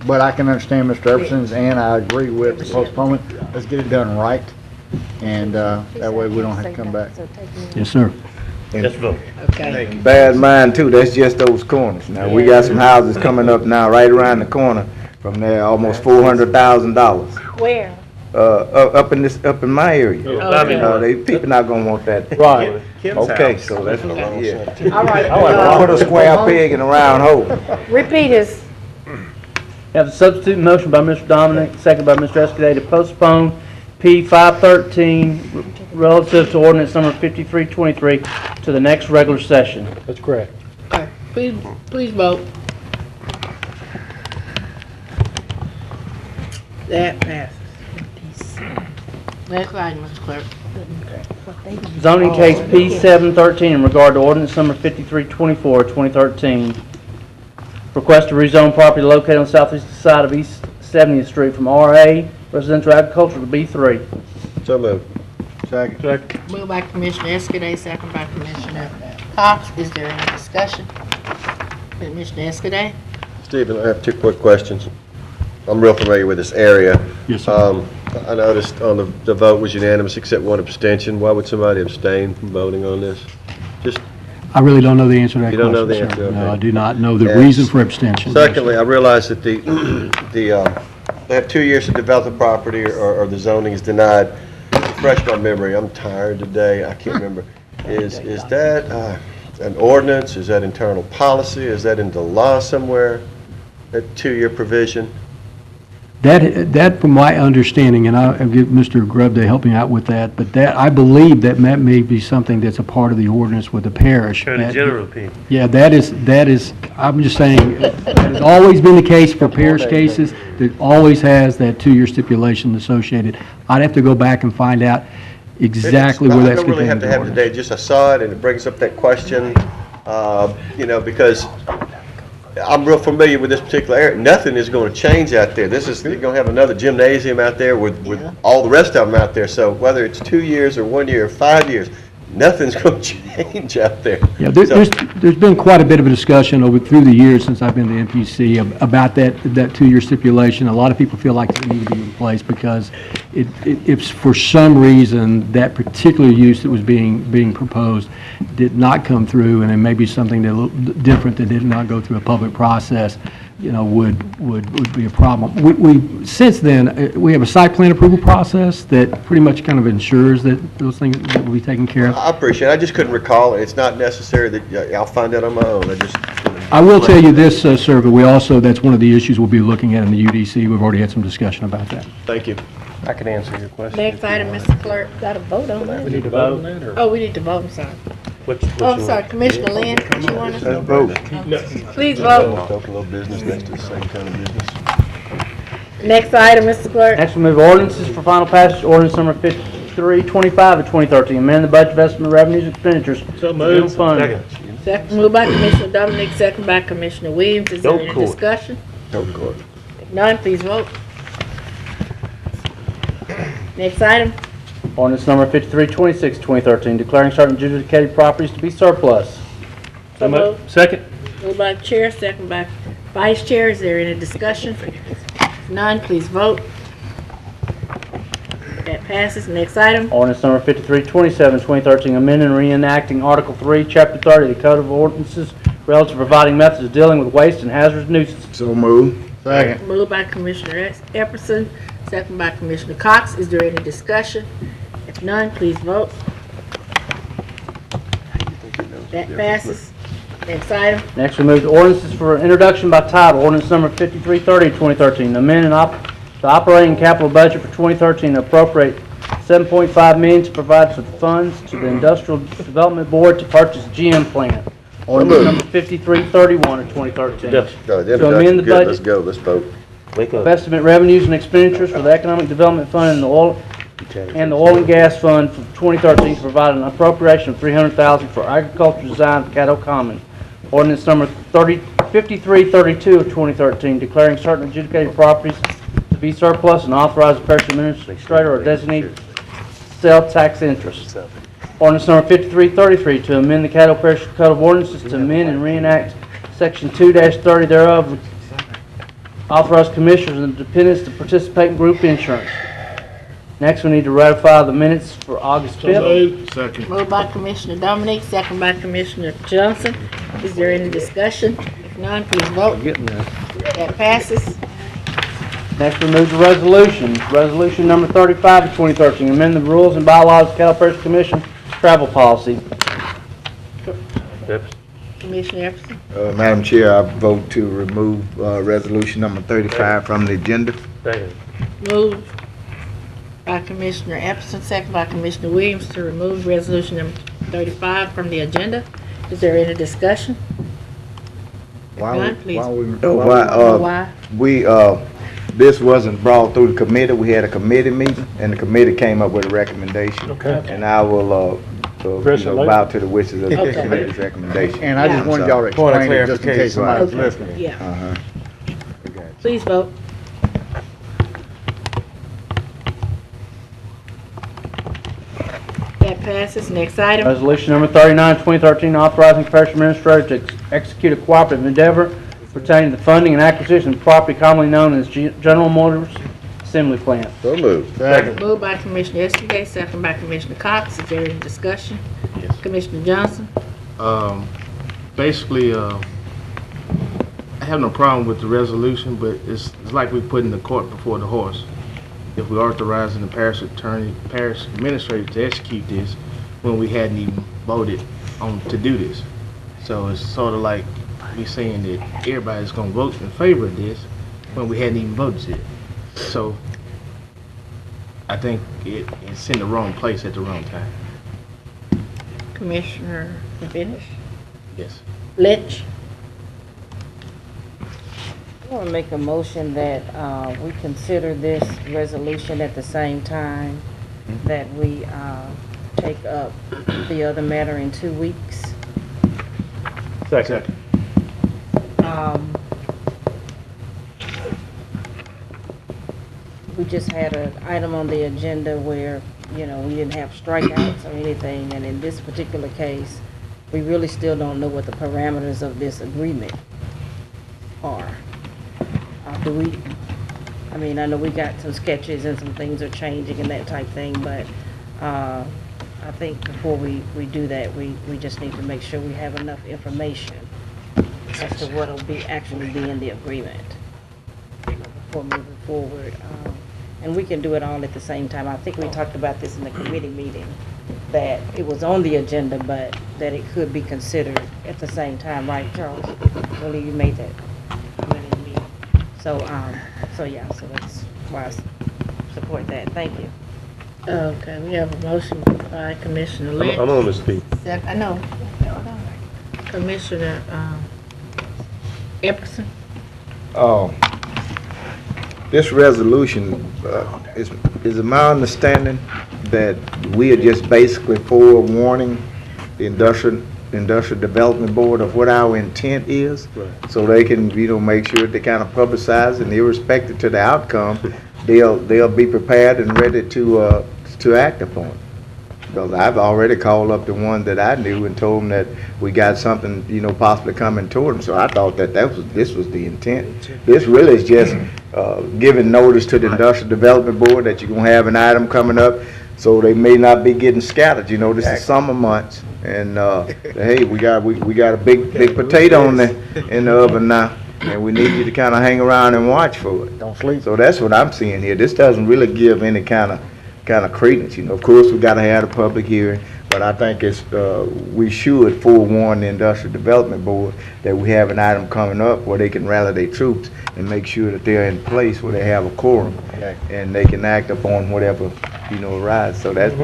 But I can understand Mr. Epperson's, and I agree with the postponement. Let's get it done right. And that way we don't have to come back. Yes, sir. Just vote. Okay. Bad mind too, that's just those corners. Now, we got some houses coming up now right around the corner from there, almost $400,000. Where? Up in my area. People not gonna want that. Right. Okay, so that's, yeah. All right. Put a square peg in a round hole. Repeaters. Have a substitute motion by Mr. Dominic, second by Mr. Escudé to postpone P513 relative to ordinance number 5323 to the next regular session. that's correct. Okay. Please vote. That passes. Next item, Mr. Clerk. Zoning case P713 in regard to ordinance number 5324, 2013. Request to rezone property located on the southeast side of East 70th Street from RA residential agriculture to B3. So moved. Second. Moved by Commissioner Escudé, second by Commissioner Cox. Is there any discussion? Commissioner Escudé? Stephen, I have two quick questions. I'm real familiar with this area. Yes, sir. I noticed on the vote was unanimous except one abstention. Why would somebody abstain from voting on this? Just I really don't know the answer to that You question, don't know the sir. answer, okay. No, I do not know the And reason for abstention. Secondly, I realize that they have 2 years to develop the property or the zoning is denied. Refresh my memory, I'm tired today, I can't remember. Is that an ordinance? Is that internal policy? Is that in the law somewhere? That 2-year provision? That, from my understanding, and I'll give Mr. Grubb to help me out with that, but that, I believe that may be something that's a part of the ordinance with the parish. Attorney General opinion. Yeah, that is, I'm just saying, that has always been the case for parish cases. That always has that 2-year stipulation associated. I'd have to go back and find out exactly where that's I don't really have contained to in the have it ordinance. today, just I saw it and it brings up that question, because I'm real familiar with this particular area. Nothing is going to change out there. You're going to have another gymnasium out there with all the rest of them out there. So whether it's 2 years or 1 year or 5 years, nothing's going to change out there. Yeah, there's been quite a bit of a discussion through the years since I've been to MPC about that 2-year stipulation. A lot of people feel like it needs to be in place because if for some reason that particular use that was being proposed did not come through, and it may be something that a little different that did not go through a public process, would be a problem. Since then, we have a site plan approval process that pretty much kind of ensures that those things that will be taken care of. I appreciate it. I just couldn't recall it. It's not necessary that I'll find out on my own. I will tell you this, sir, but that's one of the issues we'll be looking at in the UDC. We've already had some discussion about that. Thank you. I can answer your question. Next item, Mr. Clerk, got a vote on that? We need to vote on that, or? Oh, we need to vote, I'm sorry. Oh, I'm sorry, Commissioner Lynn, did you want to? Vote. Please vote. Local business next to the same kind of business. Next item, Mr. Clerk. Next, we move ordinances for final passage. Ordinance number 5325 of 2013, amend the budget of estimate revenues and expenditures. So moved. Second, moved by Commissioner Dominic, second by Commissioner Williams. Is there any discussion? No court. If none, please vote. Next item. Ordinance number 5326 of 2013, declaring certain adjudicated properties to be surplus. So moved. Second. Moved by the chair, second by vice chair. Is there any discussion? If none, please vote. That passes. Next item. Ordinance number 5327 of 2013, amending and reenacting Article 3, Chapter 30 of the Code of Ordinances relative to providing methods of dealing with waste and hazardous nuisances. So moved. Second. Moved by Commissioner Epperson, second by Commissioner Cox. Is there any discussion? If none, please vote. That passes. Next item. Next, we move to ordinances for introduction by title. Ordinance number 5330 of 2013, amending the operating capital budget for 2013 to appropriate $7.5 million to provide for funds to the Industrial Development Board to purchase GM plant. Ordinance number 5331 of 2013. To amend the budget. Let's go. Let's vote. Of estimate revenues and expenditures for the Economic Development Fund and the Oil and Gas Fund for 2013 to provide an appropriation of $300,000 for agriculture design for Caddo Common. Ordinance number 5332 of 2013, declaring certain adjudicated properties to be surplus and authorize the parish administrator or designate sell tax interest. Ordinance number 5333 to amend the Caddo Parish Code of Ordinances to amend and reenact Section 2-30 thereof, authorize commissioners and dependents to participate in group insurance. Next, we need to ratify the minutes for August 5th. Second. Moved by Commissioner Dominic, second by Commissioner Johnson. Is there any discussion? If none, please vote. That passes. Next, we move to resolutions. Resolution number 35 of 2013, amend the rules and bylaws of Caddo Parish Commission travel policy. Commissioner Epperson. Madam Chair, I vote to remove resolution number 35 from the agenda. Moved by Commissioner Epperson, second by Commissioner Williams to remove resolution number 35 from the agenda. Is there any discussion? None, please. This wasn't brought through the committee. We had a committee meeting, and the committee came up with a recommendation. Okay. And I will bow to the wishes of the committee's recommendation. And I just wanted y'all to explain it just in case somebody was Okay. listening. Yeah. Please vote. That passes. Next item. Resolution number 39, 2013, authorizing the parish administrator to execute a cooperative endeavor pertaining to the funding and acquisition of property commonly known as General Motors Assembly Plant. So moved. Second. Moved by Commissioner Escudé, second by Commissioner Cox. Is there any discussion? Yes. Commissioner Johnson. Basically, I have no problem with the resolution, but it's like we're putting the cart before the horse. If we're authorizing the parish administrator to execute this when we hadn't even voted on to do this. So it's sort of like we saying that everybody's going to vote in favor of this when we hadn't even voted yet. So I think it's in the wrong place at the wrong time. Commissioner Finish. Yes. Litch. I want to make a motion that we consider this resolution at the same time that we take up the other matter in 2 weeks. Second. We just had an item on the agenda where, we didn't have strikeouts or anything, and in this particular case, we really still don't know what the parameters of this agreement are. I know we got some sketches and some things are changing and that type thing, but I think before we do that, we just need to make sure we have enough information as to what'll actually be in the agreement, before moving forward. And we can do it all at the same time. I think we talked about this in the committee meeting, that it was on the agenda, but that it could be considered at the same time, right, Charles? Well, you made that committee meeting. So yeah, so that's why I support that. Thank you. Okay, we have a motion by Commissioner Lynch. I'm on the speak. I know. Commissioner Epperson. This resolution, is it my understanding that we are just basically forewarning the Industrial Development Board of what our intent is? Right. So they can, make sure they kind of publicize, and irrespective to the outcome, they'll be prepared and ready to act upon. Because I've already called up the one that I knew and told them that we got something, possibly coming toward them. So I thought this was the intent. This really is just giving notice to the Industrial Development Board that you're gonna have an item coming up, so they may not be getting scattered. This is summer months, and hey, we got a big potato in the oven now, and we need you to kind of hang around and watch for it. Don't sleep. So that's what I'm seeing here. This doesn't really give any kind of credence. Of course, we got to have a public hearing, but I think we should forewarn the Industrial Development Board that we have an item coming up where they can rally their troops and make sure that they're in place where they have a quorum, and they can act upon whatever arises. So that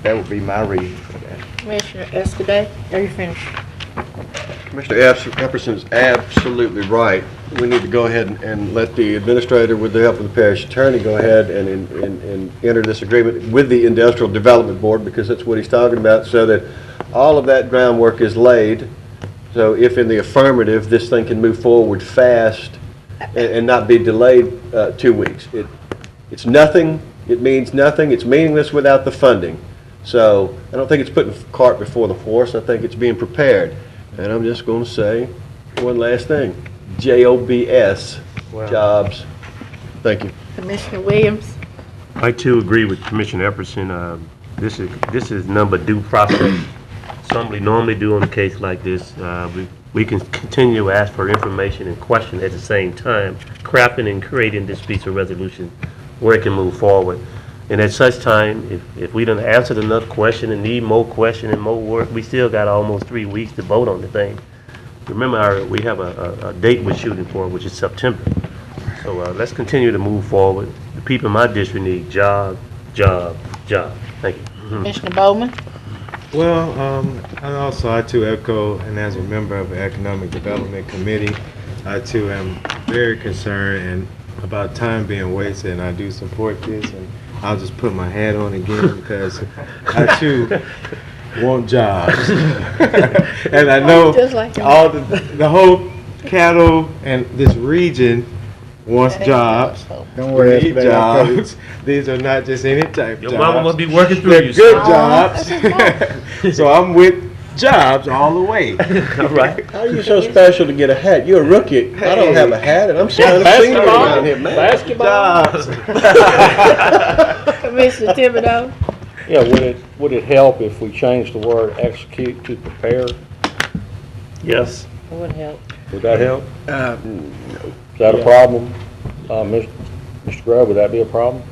would be my reading for that. Commissioner Escaday, are you finished? Mr. Epperson's absolutely right. We need to go ahead and let the administrator, with the help of the parish attorney, go ahead and enter this agreement with the Industrial Development Board, because that's what he's talking about, so that all of that groundwork is laid. So if in the affirmative, this thing can move forward fast and not be delayed 2 weeks. It's nothing. It means nothing. It's meaningless without the funding. So I don't think it's putting the cart before the horse. I think it's being prepared. And I'm just going to say one last thing. JOBS, jobs. Thank you. Commissioner Williams. I too agree with Commissioner Epperson. This is number due process. Something we normally do on a case like this. We can continue to ask for information and question at the same time, crafting and creating this piece of resolution where it can move forward. And at such time, if we done answered enough question and need more question and more work, we still got almost 3 weeks to vote on the thing. Remember, we have a date we're shooting for, which is September. So let's continue to move forward. The people in my district need job, job, job. Thank you. Commissioner Bowman. Well, I too echo, and as a member of the Economic Development Committee, I too am very concerned and about time being wasted, and I do support this. And I'll just put my hat on again because I too want jobs. And I know all the whole Caddo and this region wants jobs. Don't worry, we need jobs. These are not just any type of jobs. Your mama must be working through They're you. good jobs. So I'm with jobs all the way. All right. How are you so special to get a hat? You're a rookie. I don't have a hat, and I'm signing a senior around here, man. Jobs. Commissioner Thibodeau. Yeah, would it help if we changed the word execute to prepare? Yes. It would help. Would that help? Is that a problem? Mr. Grove, would that be a problem?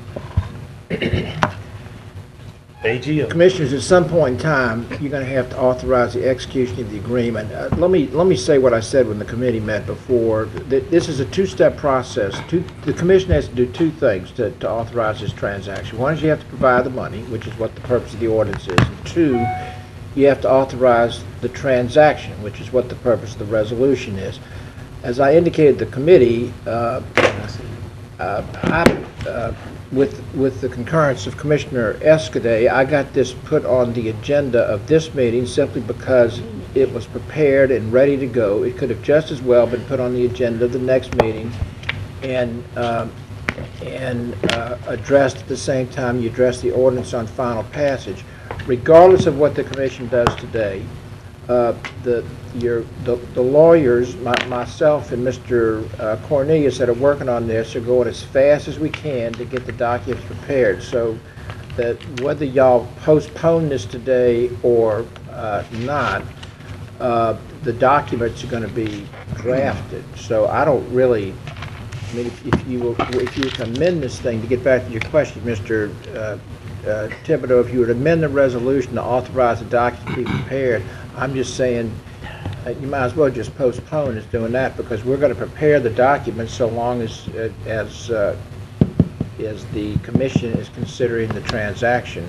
AGO. Commissioners, at some point in time, you're going to have to authorize the execution of the agreement. Let me say what I said when the committee met before. This is a two-step process. The commission has to do two things to authorize this transaction. One is you have to provide the money, which is what the purpose of the ordinance is. And two, you have to authorize the transaction, which is what the purpose of the resolution is. As I indicated to the committee, with the concurrence of Commissioner Escaday, I got this put on the agenda of this meeting simply because it was prepared and ready to go. It could have just as well been put on the agenda of the next meeting and addressed at the same time you address the ordinance on final passage. Regardless of what the commission does today, the lawyers, myself and Mr. Cornelius that are working on this are going as fast as we can to get the documents prepared, so that whether y'all postpone this today or not, the documents are going to be drafted. So I don't really, I mean, if you were to amend this thing, to get back to your question, Mr. Thibodeau, if you were to amend the resolution to authorize the document to be prepared, I'm just saying you might as well just postpone us doing that, because we're going to prepare the documents so long as the commission is considering the transaction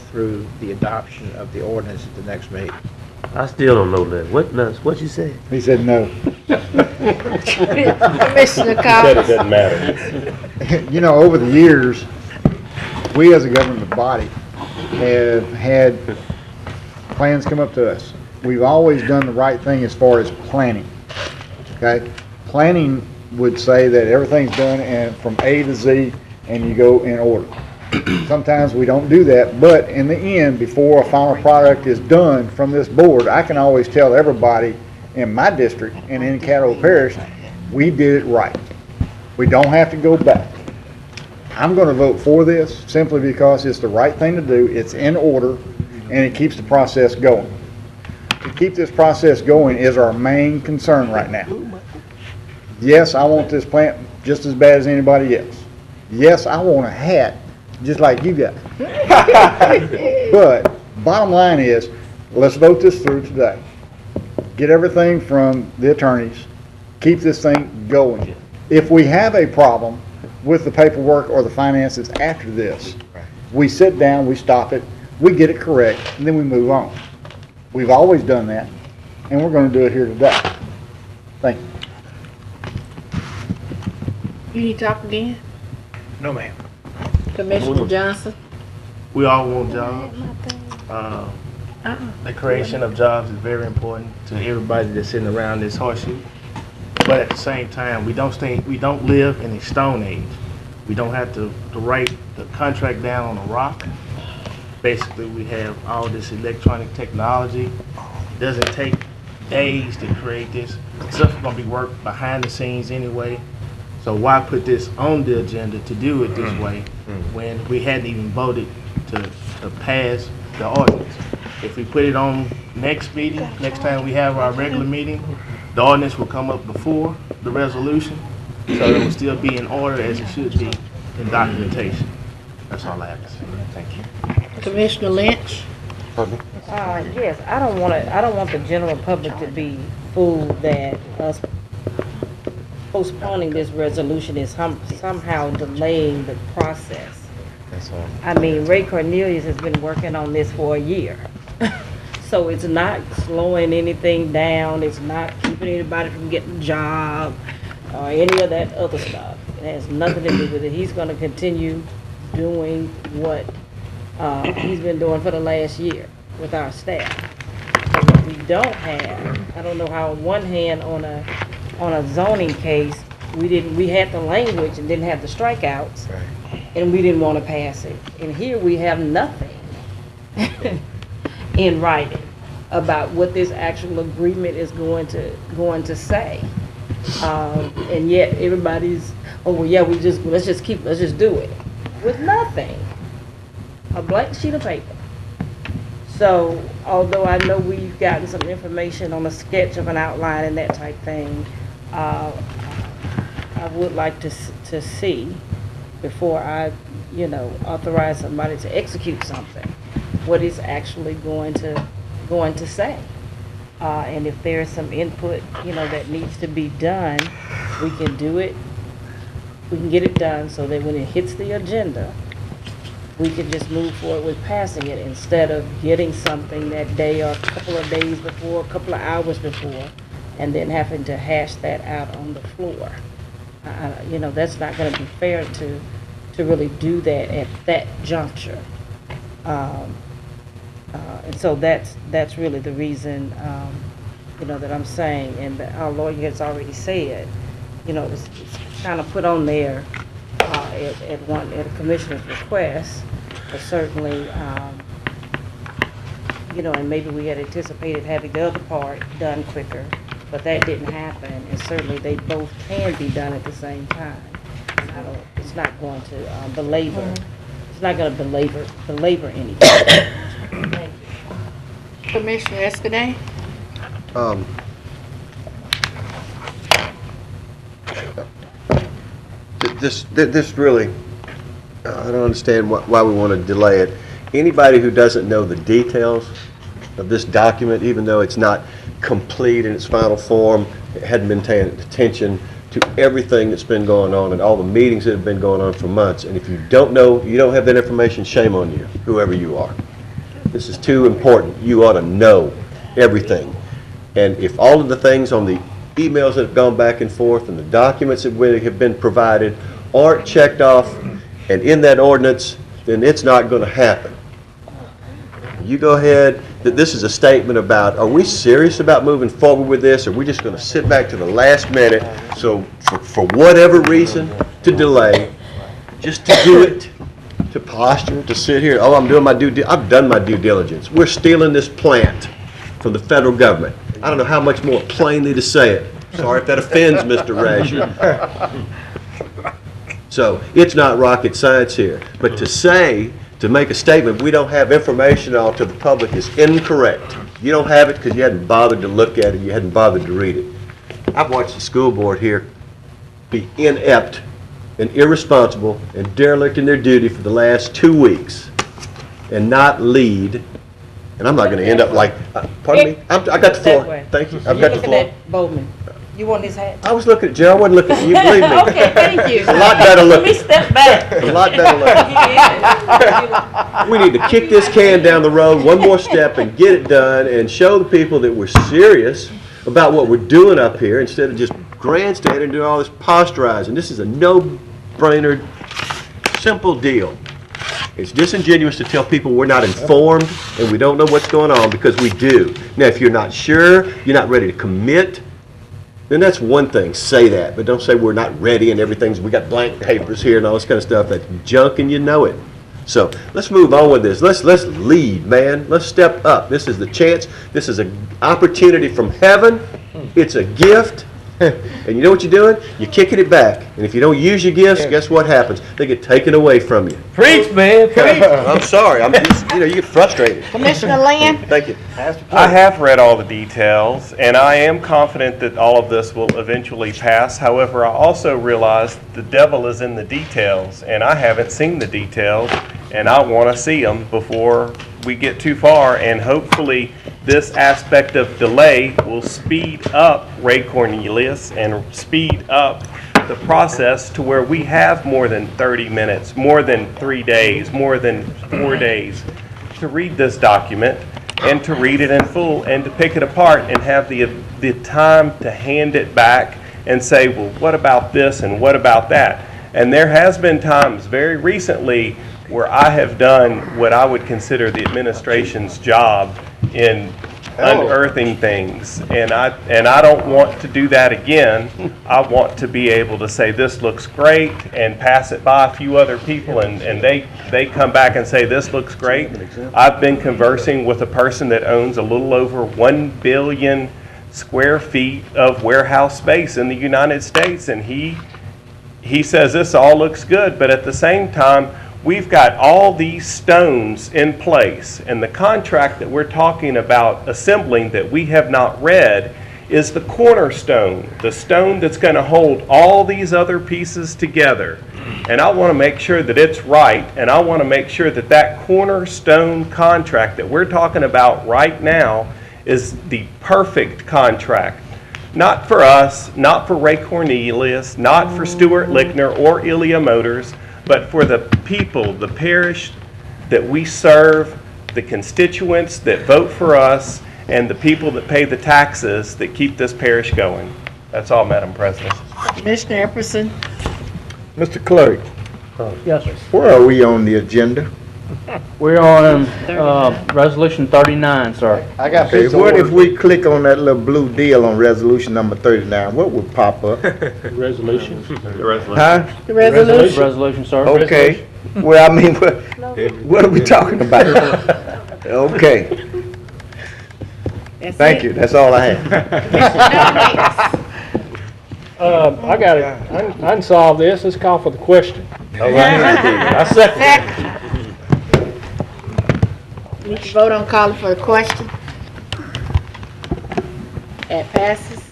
through the adoption of the ordinance at the next meeting. I still don't know that. What you said? He said no. Commissioner He said it Cox. doesn't matter. You know, over the years, we as a government body have had plans come up to us. We've always done the right thing as far as planning, okay? Planning would say that everything's done and from A to Z, and you go in order. Sometimes we don't do that, but in the end, before a final product is done from this board, I can always tell everybody in my district and in Caddo Parish, we did it right. We don't have to go back. I'm going to vote for this simply because it's the right thing to do, it's in order, and it keeps the process going. To keep this process going is our main concern right now. Yes, I want this plant just as bad as anybody else. Yes, I want a hat just like you got. But bottom line is, let's vote this through today. Get everything from the attorneys. Keep this thing going. If we have a problem with the paperwork or the finances after this, we sit down, we stop it, we get it correct, and then we move on. We've always done that, and we're going to do it here today. Thank you. You need to talk again? No, ma'am. Commissioner Johnson? We all want jobs. The creation of jobs is very important to everybody that's sitting around this horseshoe. But at the same time, we don't live in a stone age. We don't have to write the contract down on a rock. Basically, we have all this electronic technology. It doesn't take days to create this. Stuff is going to be worked behind the scenes anyway. So why put this on the agenda to do it this way when we hadn't even voted to pass the ordinance? If we put it on next meeting, next time we have our regular meeting, the ordinance will come up before the resolution, so it will still be in order as it should be in documentation. That's all I have to say. Thank you. Commissioner Lynch? Yes, I don't want the general public to be fooled that us postponing this resolution is somehow delaying the process. That's all. I mean, Ray Cornelius has been working on this for a year. So it's not slowing anything down, it's not keeping anybody from getting a job or any of that other stuff. It has nothing to do with it. He's gonna continue doing what he's been doing for the last year with our staff. But what we don't have, I don't know how on one hand on a zoning case, we had the language and didn't have the strikeouts, and we didn't want to pass it. And here we have nothing in writing about what this actual agreement is going to say. And yet everybody's, oh well, yeah, let's just do it with nothing, a blank sheet of paper. So although I know we've gotten some information on a sketch of an outline and that type thing, I would like to see before I, authorize somebody to execute something, what it's actually going to say. And if there's some input, that needs to be done, we can do it. We can get it done so that when it hits the agenda, we can just move forward with passing it instead of getting something that day or a couple of days before, a couple of hours before, and then having to hash that out on the floor. That's not going to be fair to really do that at that juncture. And so that's really the reason, that I'm saying, and our lawyer has already said, it's kind of put on there at a commissioner's request, but certainly, and maybe we had anticipated having the other part done quicker, but that didn't happen, and certainly they both can be done at the same time. It's not going to belabor. It's not going to belabor anything. Commissioner Escaday? This really, I don't understand why we want to delay it. Anybody who doesn't know the details of this document, even though it's not complete in its final form, it hadn't been paying attention to everything that's been going on and all the meetings that have been going on for months. And if you don't know, you don't have that information, shame on you, whoever you are. This is too important. You ought to know everything. And if all of the things on the emails that have gone back and forth and the documents that have been provided aren't checked off and in that ordinance, then it's not going to happen. You go ahead, this is a statement about, are we serious about moving forward with this, or are we just going to sit back to the last minute, so for whatever reason, to delay, just to do it, to posture, to sit here, oh, I've done my due diligence. We're stealing this plant from the federal government. I don't know how much more plainly to say it. Sorry if that offends Mr. Rasher. So it's not rocket science here. But to make a statement, we don't have information out to the public is incorrect. You don't have it because you hadn't bothered to look at it, you hadn't bothered to read it. I've watched the school board here be inept and irresponsible and derelict in their duty for the last 2 weeks and not lead. And I'm not going to end up like, pardon me? I got the floor. Thank you. I've got the floor. Bowman. You want his hat? I was looking at Joe. I wasn't looking at you. Believe me. Okay, thank you. A lot better looking. Let me step back. A lot better looking. We need to kick this can down the road one more step and get it done and show the people that we're serious about what we're doing up here instead of just grandstanding and doing all this posturizing. This is a no-brainer, simple deal. It's disingenuous to tell people we're not informed and we don't know what's going on, because we do. Now, if you're not sure, you're not ready to commit, then that's one thing. Say that, but don't say we're not ready and we got blank papers here and all this kind of stuff. That's junk and you know it. So let's move on with this. Let's lead, man. Let's step up. This is the chance. This is an opportunity from heaven. It's a gift. And you know what you're doing? You're kicking it back. And if you don't use your gifts, guess what happens? They get taken away from you. Preach, man. Preach. I'm sorry. I'm just, you get frustrated. Commissioner Land? Thank you. I have read all the details, and I am confident that all of this will eventually pass. However, I also realize the devil is in the details, and I haven't seen the details, and I want to see them before we get too far, and hopefully this aspect of delay will speed up Ray Cornelius and speed up the process to where we have more than 30 minutes, more than 3 days, more than 4 days to read this document and to read it in full and to pick it apart and have the time to hand it back and say, well, what about this and what about that? And there has been times very recently where I have done what I would consider the administration's job in unearthing things, and I don't want to do that again. I want to be able to say this looks great and pass it by a few other people, and they come back and say this looks great. I've been conversing with a person that owns a little over 1 billion square feet of warehouse space in the United States, and he says this all looks good, but at the same time we've got all these stones in place, and the contract that we're talking about assembling that we have not read is the cornerstone, the stone that's going to hold all these other pieces together. And I want to make sure that it's right, and I want to make sure that that cornerstone contract that we're talking about right now is the perfect contract. Not for us, not for Ray Cornelius, not for Stuart Lickner or Ilia Motors, but for the people, the parish that we serve, the constituents that vote for us, and the people that pay the taxes that keep this parish going. That's all, Madam President. Commissioner Epperson? Mr. Clerk. Yes, sir. Where are we on the agenda? We're on Resolution 39, sir. I got okay, what if we click on that little blue deal on resolution number 39? What would pop up? Resolution. Huh? The resolution. Resolution, sir. Okay. Well, I mean, what are we talking about? Okay. Thank you. That's all I have. I got it. Unsolved this. Let's call for the question. I second. We can vote on calling for the question. That passes.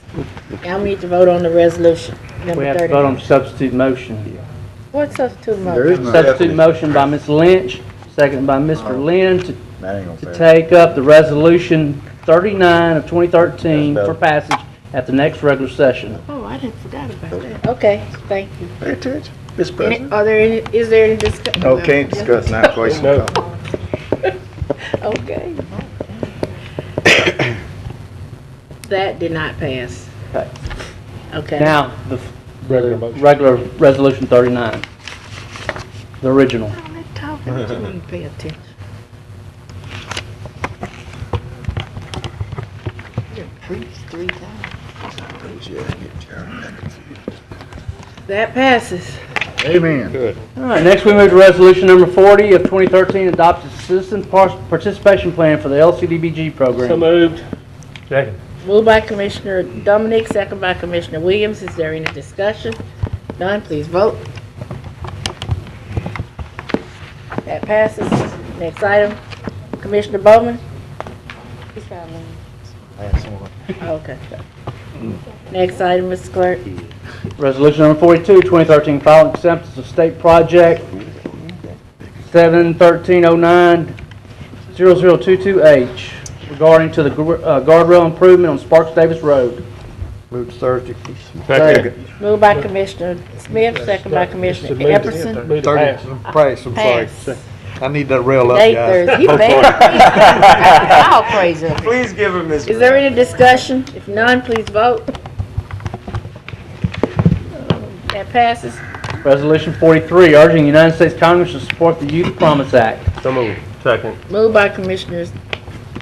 Now we need to vote on the resolution. We have to vote on the substitute motion. What substitute There is motion? no Substitute motion by Ms. Lynch, second by Mr. Lynn That ain't to gonna pass. take up the resolution 39 of 2013 for passage at the next regular session. Oh, I didn't forgot about that. Okay, thank you. Pay attention, Mr. President. Are there any, is there any discussion? No, can't discuss now, question. No. Okay. That did not pass. Okay. Okay. Now, the Regular motion. regular resolution 39, the original. I'm talking to you, pay attention. You preached 3 times. That passes. Amen. Good. All right, next we move to resolution number 40 of 2013, adopts a citizen participation plan for the LCDBG program. So moved. Second. Moved by Commissioner Dominic, second by Commissioner Williams. Is there any discussion? None, please vote. That passes. Next item, Commissioner Bowman. Okay. Next item, Mr. Clerk. Resolution number 42, 2013, final acceptance of state project 713090022H regarding to the guardrail improvement on Sparks Davis Road. Move to Thursday. Second. Moved by Commissioner Smith, second by Commissioner Epperson. Move to pass. Price, I'm sorry. Pass. I need that rail up, Nate guys. Thursday. He bad. All crazy. Please give him his. Is there any discussion? If none, please vote. That passes. Resolution 43, urging the United States Congress to support the Youth Promise Act. So moved. Second. Moved by Commissioners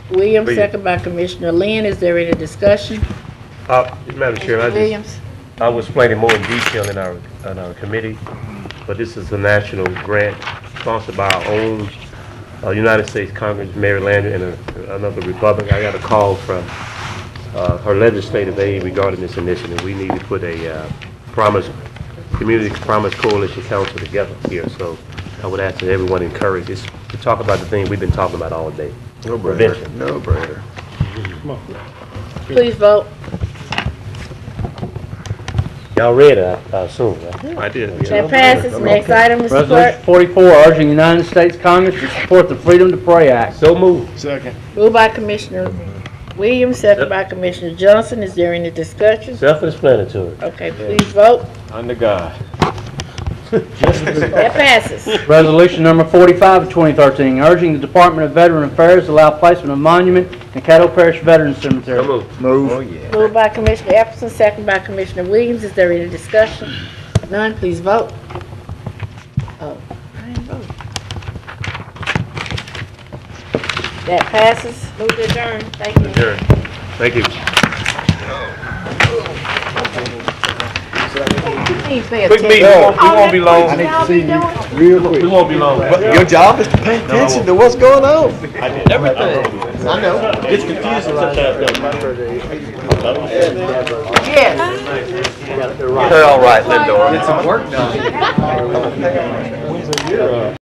Williams, second by Commissioner Lynn. Is there any discussion? Madam Chair, Williams? I was explaining more in detail in our committee, but this is a national grant sponsored by our own United States Congress, Mary Landry, and another Republican. I got a call from her legislative aide regarding this initiative. We need to put a Community Promise Coalition Council together here, so I would ask that everyone encourage this to talk about the thing we've been talking about all day. No brainer. Prevention. No brainer. Please vote. Y'all read it, I assume, right? I did. That passes. Next item, Mr. Resolution Clerk. 44, urging the United States Congress to support the Freedom to Pray Act. So moved. Second. Moved by Commissioner Williams, second by Commissioner Johnson. Is there any discussion? Self-explanatory. Okay, please vote. Under God. That passes. Resolution number 45 of 2013, urging the Department of Veteran Affairs to allow placement of monument in Caddo Parish Veterans Cemetery. So moved. Move. Oh, yeah. Moved by Commissioner Epperson, second by Commissioner Williams. Is there any discussion? None, please vote. Oh, I didn't vote. That passes. Move to adjourn. Thank you. Adjourned. Thank you. Quick meeting, we won't be long. I need to see you real quick. We won't be long. Your job is to pay attention to what's going on. I did everything. I know. It's confusing sometimes. Yes. They're all right, Lindor. Get some work done.